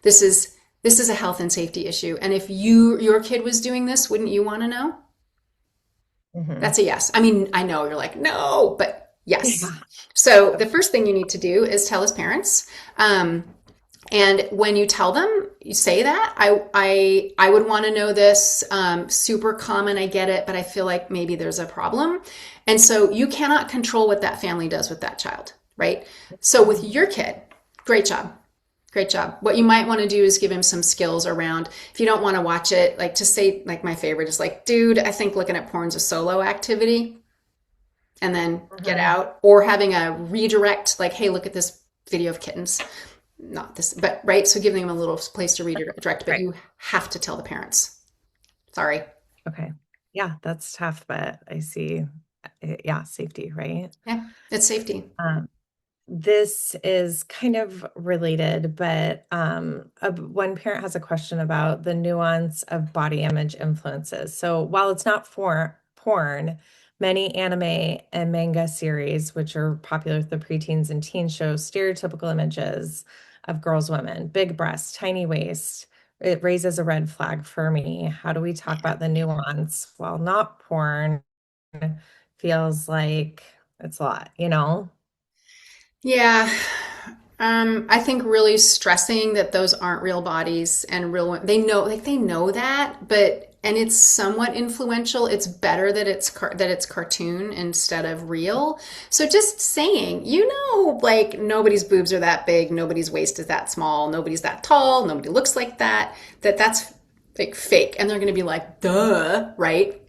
This is a health and safety issue. And if your kid was doing this, wouldn't you want to know? Hmm. That's a yes. I mean, I know you're like, no, but yes. Yeah. So the first thing you need to do is tell his parents. And when you tell them, you say that I would want to know this. Super common, I get it, but I feel like maybe there's a problem. And so you cannot control what that family does with that child, right? So with your kid, great job. Great job. What you might want to do is give him some skills around, if you don't want to watch it, like to say, like my favorite is like, dude, I think looking at porn's a solo activity, and then get Hmm. out, or having a redirect, like, hey, look at this video of kittens. Not this, but right. So giving them a little place to redirect, but Right. you have to tell the parents. Sorry. Okay. Yeah, that's tough, but I see. Yeah, safety, right? Yeah, it's safety. Um, this is kind of related, but one parent has a question about the nuance of body image influences. So while it's not for porn, many anime and manga series, which are popular with the preteens and teens, show stereotypical images of girls, women, big breasts, tiny waist. It raises a red flag for me. How do we talk about the nuance while not porn feels like it's a lot, you know? Yeah. I think really stressing that those aren't real bodies and real, they know, like they know that, but and it's somewhat influential. It's better that it's cartoon instead of real. So just saying, like nobody's boobs are that big, nobody's waist is that small, nobody's that tall, nobody looks like that. That's like fake, and they're going to be like, duh, right?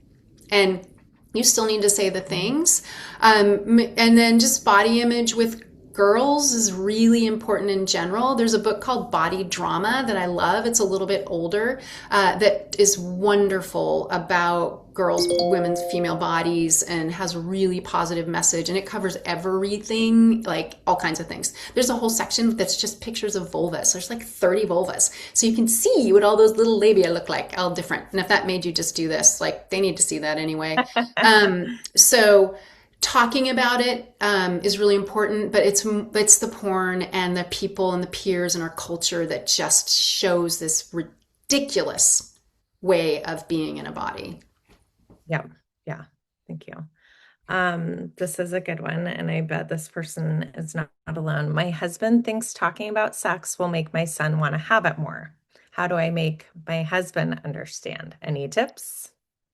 And you still need to say the things. And then just body image with girls is really important in general. There's a book called Body Drama that I love. It's a little bit older, that is wonderful about girls, women's, female bodies, and has a really positive message. And it covers everything, like all kinds of things. There's a whole section that's just pictures of vulvas. There's like 30 vulvas. So you can see what all those little labia look like, all different. And if that made you just do this, like they need to see that anyway. So talking about it is really important, but it's the porn and the people and the peers and our culture that just shows this ridiculous way of being in a body. Yeah. Yeah. Thank you. This is a good one, and I bet this person is not alone. My husband thinks talking about sex will make my son want to have it more. How do I make my husband understand? Any tips?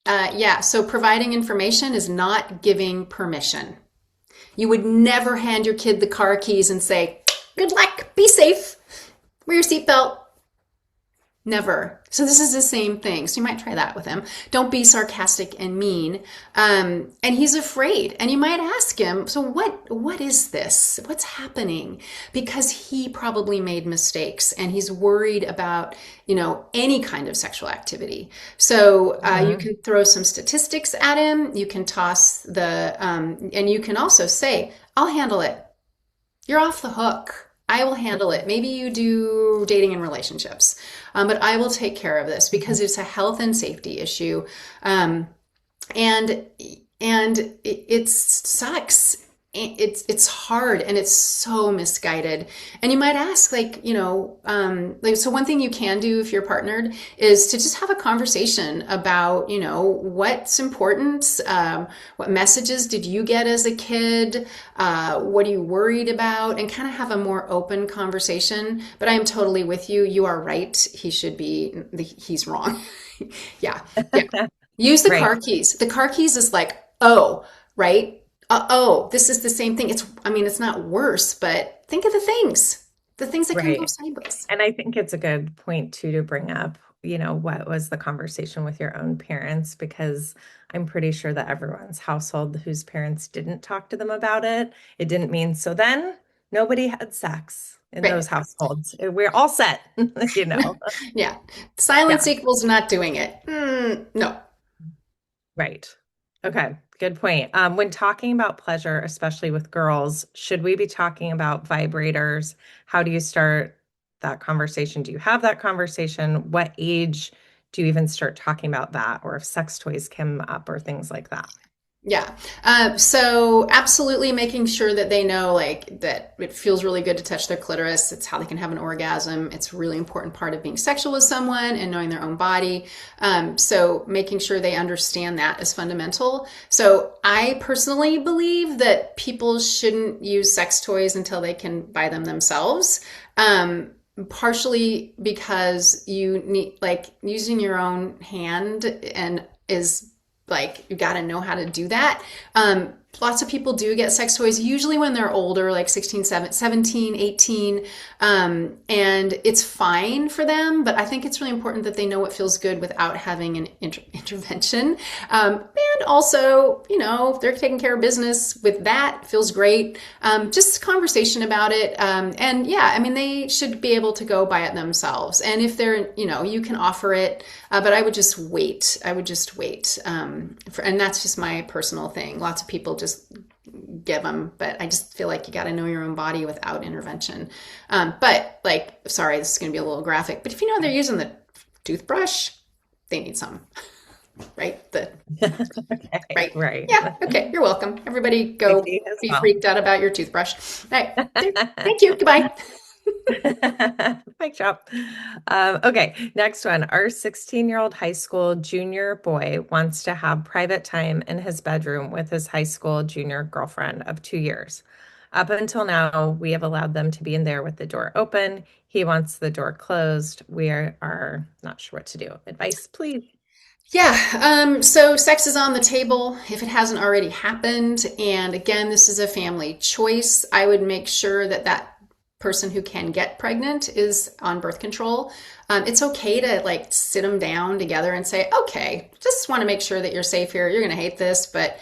Yeah, so providing information is not giving permission. You would never hand your kid the car keys and say, good luck, be safe, wear your seatbelt. Never. So this is the same thing. So you might try that with him. Don't be sarcastic and mean. And he's afraid. And you might ask him, so what is this? What's happening? Because he probably made mistakes and he's worried about, any kind of sexual activity. So you can throw some statistics at him. You can toss and you can also say, I'll handle it. You're off the hook. I will handle it. Maybe you do dating and relationships, but I will take care of this because it's a health and safety issue, and it sucks. It's hard and it's so misguided. And you might ask, so one thing you can do if you're partnered is to just have a conversation about, what's important, what messages did you get as a kid, what are you worried about, and kind of have a more open conversation. But I am totally with you. You are right. He's wrong. Yeah. Yeah. Use the Right. car keys. The car keys is like, oh, right? Oh, this is the same thing. It's not worse, but think of the things that can go Right. sideways. And I think it's a good point too to bring up, what was the conversation with your own parents? Because I'm pretty sure that everyone's household whose parents didn't talk to them about it, it didn't mean so then nobody had sex in Right. those households. We're all set, you know. Yeah. Silence Yeah, equals not doing it. No. right. Okay, good point. When talking about pleasure, especially with girls, should we be talking about vibrators? How do you start that conversation? Do you have that conversation? What age do you even start talking about that? Or if sex toys come up or things like that? Yeah. So absolutely making sure that they know like that it feels really good to touch their clitoris. It's how they can have an orgasm. It's a really important part of being sexual with someone and knowing their own body. So making sure they understand that is fundamental. So I personally believe that people shouldn't use sex toys until they can buy them themselves. Partially because you need like using your own hand and is like you got to know how to do that. Lots of people do get sex toys usually when they're older, like 16, 17, 18. And it's fine for them, but I think it's really important that they know what feels good without having an intervention. And also, if they're taking care of business with that, feels great. Just conversation about it. And yeah, they should be able to go buy it themselves. And if they're, you can offer it, but I would just wait. And that's just my personal thing. Lots of people just give them, but I just feel like you got to know your own body without intervention. But sorry, this is going to be a little graphic, but if they're using the toothbrush, they need some, right? Okay, Right. right. Yeah. Okay. You're welcome. Everybody go Safety as be well. freaked out about your toothbrush. All right. Thank you. Goodbye. Mic drop. Okay, next one. Our 16-year-old high school junior boy wants to have private time in his bedroom with his high school junior girlfriend of 2 years. Up until now, we have allowed them to be in there with the door open. He wants the door closed. We are not sure what to do. Advice, please. Yeah, so sex is on the table if it hasn't already happened. And again, this is a family choice. I would make sure that that person who can get pregnant is on birth control. It's okay to like sit them down together and say, okay, just want to make sure that you're safe here. You're going to hate this, but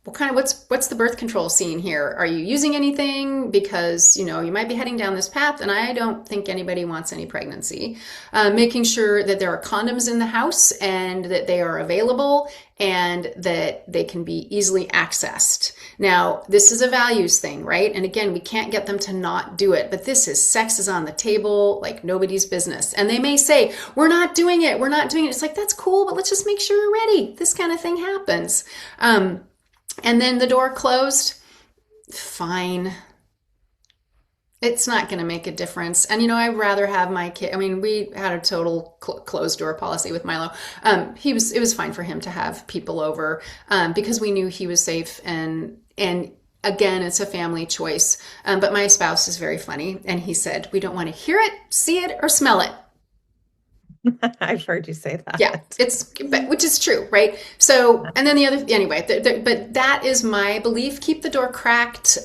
what's the birth control scene here? Are you using anything? Because you might be heading down this path, and I don't think anybody wants any pregnancy. Making sure that there are condoms in the house and that they are available and that they can be easily accessed. Now, this is a values thing, right? And again, we can't get them to not do it, but this is sex is on the table like nobody's business. And they may say, we're not doing it. We're not doing it. It's like, that's cool, but let's just make sure you're ready. This kind of thing happens. And then the door closed. Fine. It's not going to make a difference. And I'd rather have my kid. I mean, we had a total closed door policy with Milo. It was fine for him to have people over because we knew he was safe. And again, it's a family choice. But my spouse is very funny, and he said, "We don't want to hear it, see it, or smell it." I've heard you say Yeah, that. which is true, right? So, and then the other, anyway, but that is my belief. Keep the door cracked.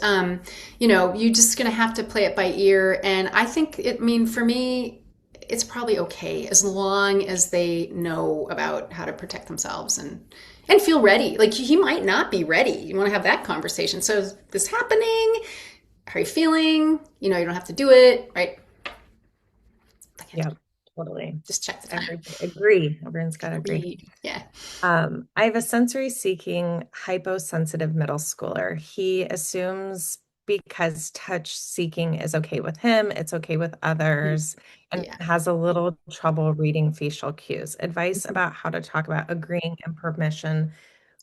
You're just going to have to play it by ear. And I think I mean, for me, it's probably okay as long as they know about how to protect themselves and feel ready. Like he might not be ready. You want to have that conversation. So is this happening? How are you feeling? You don't have to do it, right? Yeah, totally. Just check the time. Everybody agree. Everyone's got to agree. Agreed. Yeah. I have a sensory seeking, hyposensitive middle schooler. He assumes because touch seeking is okay with him, it's okay with Mhm. others, and Yeah. has a little trouble reading facial cues. Advice about how to talk about agreeing and permission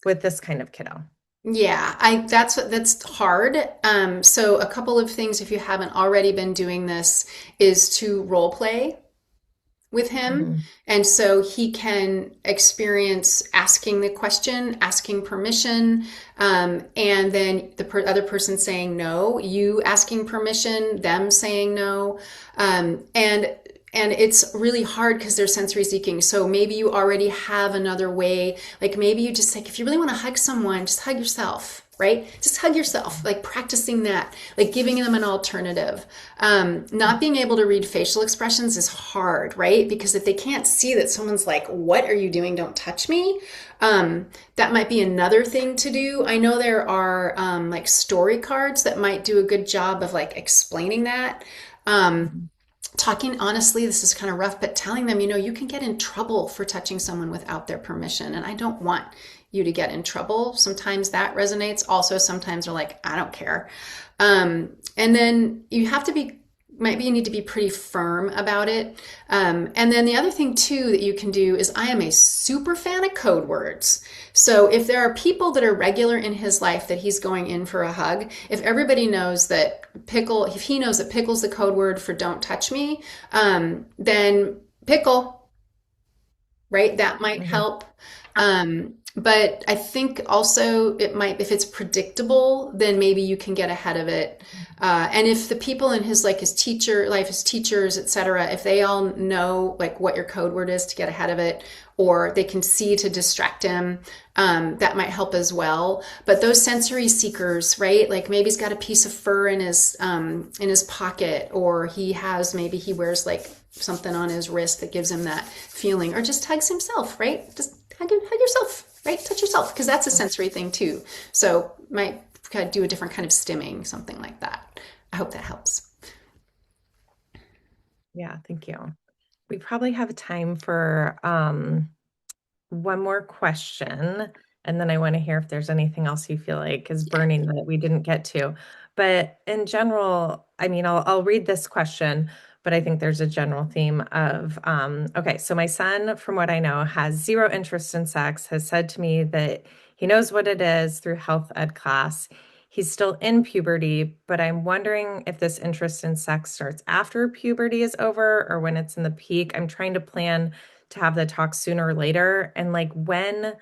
with this kind of kiddo. Yeah, that's hard. So a couple of things if you haven't already been doing this is to role play with him. Mhm. And so he can experience asking the question, asking permission, and then the other person saying no, you asking permission, them saying no. And it's really hard because they're sensory seeking. So maybe you already have another way. Like maybe you just like, if you really want to hug someone, just hug yourself, right? Just hug yourself, like practicing that, like giving them an alternative. Not being able to read facial expressions is hard, right? Because if they can't see that someone's like, what are you doing? Don't touch me. That might be another thing to do. I know there are like story cards that might do a good job of like explaining that. Um, Mhm. Talking honestly, this is kind of rough, but telling them, you can get in trouble for touching someone without their permission. And I don't want you to get in trouble. Sometimes that resonates. Also, sometimes they're like, I don't care. And then you have to be, maybe you need to be pretty firm about it. And then the other thing too that you can do is I am a super fan of code words. So if there are people that are regular in his life that he's going in for a hug, if everybody knows that pickle, if he knows that pickle's the code word for don't touch me, then pickle, right? That might Mhm. help. But I think also it might, if it's predictable, then maybe you can get ahead of it. And if the people in his like his teacher life, his teachers, etc., if they all know like what your code word is to get ahead of it, or they can see to distract him, that might help as well. But those sensory seekers, right? Like maybe he's got a piece of fur in his pocket, or maybe he wears like something on his wrist that gives him that feeling, or just hugs himself, right? Just hug yourself, right? Touch yourself, because that's a sensory thing too. So might kind of do a different kind of stimming, something like that. I hope that helps. Yeah, thank you. We probably have time for one more question, and then I want to hear if there's anything else you feel like is Yeah. burning that we didn't get to. But in general, I mean, I'll read this question, but I think there's a general theme of okay, so my son, from what I know, has zero interest in sex, has said to me that he knows what it is through health ed class. He's still in puberty, but I'm wondering if this interest in sex starts after puberty is over or when it's in the peak. I'm trying to plan to have the talk sooner or later. And like when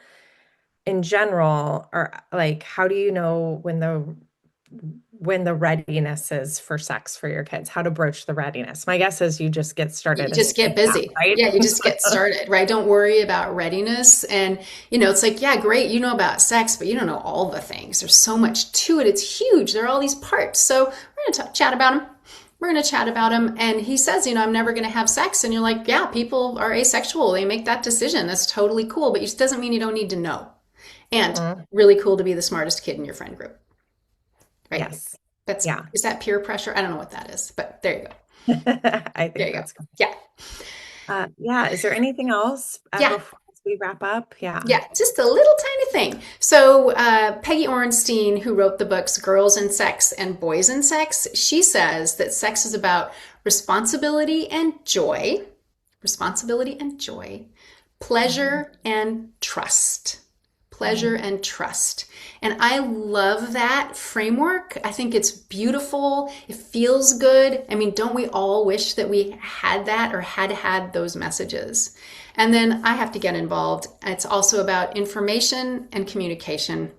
in general, or like how do you know when the when the readiness is for sex for your kids, how to broach the readiness. My guess is you just get You started just get ASAP, busy. right? Yeah, you just get started, right? Don't worry about readiness. And, it's like, yeah, great, you know about sex, but you don't know all the things. There's so much to it. It's huge. There are all these parts. So we're going to chat about them. We're going to chat about him. And he says, I'm never going to have sex. And you're like, yeah, people are asexual. They make that decision. That's totally cool. But it doesn't mean you don't need to know. And Mhm. really cool to be the smartest kid in your friend group, right? Yes. That's, Yeah. is that peer pressure? I don't know what that is, but there you go. I There think you go. that's good. Yeah. Yeah. Is there anything else Yeah. before we wrap up? Yeah. Yeah, just a little tiny thing. So, Peggy Orenstein, who wrote the books Girls and Sex and Boys and Sex, she says that sex is about responsibility and joy, Mhm. pleasure and trust. Pleasure Mhm. and trust. And I love that framework. I think it's beautiful. It feels good. I mean, don't we all wish that we had that or had those messages? And then I have to get involved. It's also about information and communication,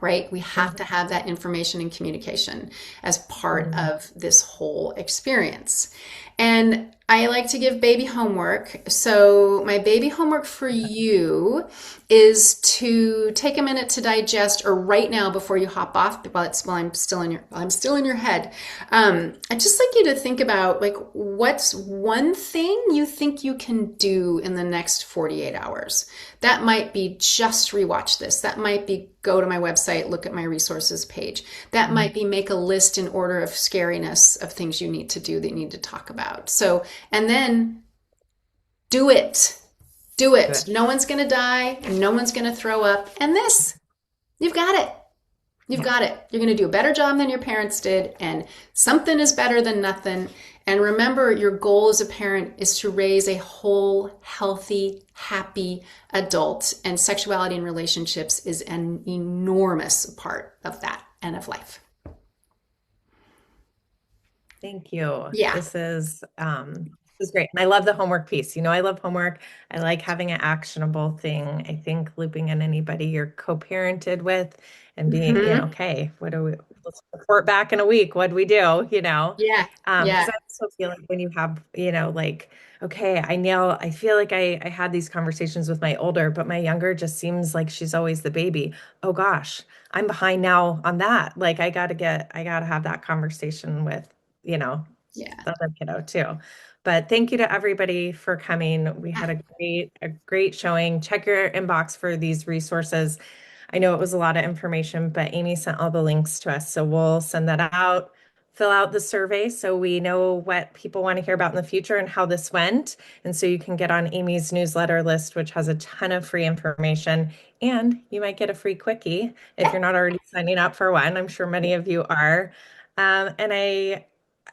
right? We have to have that information and communication as part Mhm. of this whole experience. And I like to give baby homework. So, my baby homework for you is to take a minute to digest, or right now before you hop off, while I'm still in your head. I'd just like you to think about, like, what's one thing you think you can do in the next 48 hours. That might be just rewatch this. That might be go to my website, look at my resources page. That might be make a list in order of scariness of things you need to do, that you need to talk about. So, and then do it. Do it. Good. No one's going to die. No one's going to throw up. And this, you've got it. You've Yeah. got it. You're going to do a better job than your parents did, and something is better than nothing. And remember, your goal as a parent is to raise a whole, healthy, happy adult. And sexuality and relationships is an enormous part of that and of life. Thank you. Yeah. This is great. And I love the homework piece. I love homework. I like having an actionable thing. I think looping in anybody you're co-parented with and being, Hmm. okay, let's report back in a week. What'd we do? Yeah. Because Yeah. I also feel like when you have, like, okay, I feel like I had these conversations with my older, but my younger just seems like she's always the baby. Oh gosh, I'm behind now on that. Like I gotta have that conversation with, you know, Yeah. the other kiddo too. But thank you to everybody for coming. We had a great showing. Check your inbox for these resources. I know it was a lot of information, but Amy sent all the links to us. So we'll send that out, fill out the survey so we know what people want to hear about in the future and how this went. And so you can get on Amy's newsletter list, which has a ton of free information. And you might get a free quickie if you're not already signing up for one. I'm sure many of you are.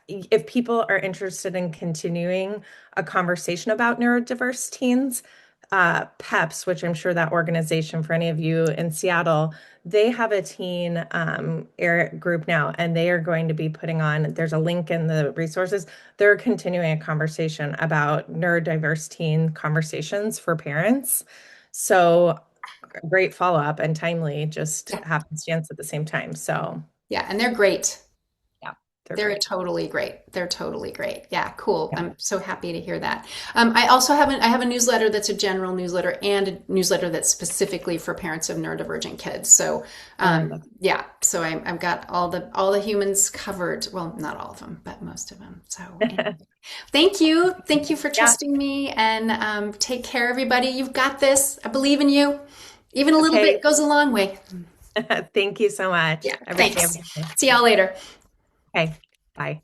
If people are interested in continuing a conversation about neurodiverse teens, PEPS, which I'm sure that organization for any of you in Seattle, they have a teen group now, and they are going to be putting on, there's a link in the resources. They're continuing a conversation about neurodiverse teen conversations for parents. So great follow up and timely, just Yeah. happenstance at the same time. So Yeah. And they're great. yeah, they're They're great. totally great. They're totally great. Yeah, cool. Yeah. I'm so happy to hear that. I have a newsletter that's a general newsletter and a newsletter that's specifically for parents of neurodivergent kids. So, That's yeah, so I've got all the humans covered. Well, not all of them, but most of them. So, anyway. Thank you for yeah. trusting me, and take care, everybody. You've got this. I believe in you. Even a little Okay. bit goes a long way. Thank you so much. Yeah, Everybody have a thanks. good day. See y'all later. Okay. Bye.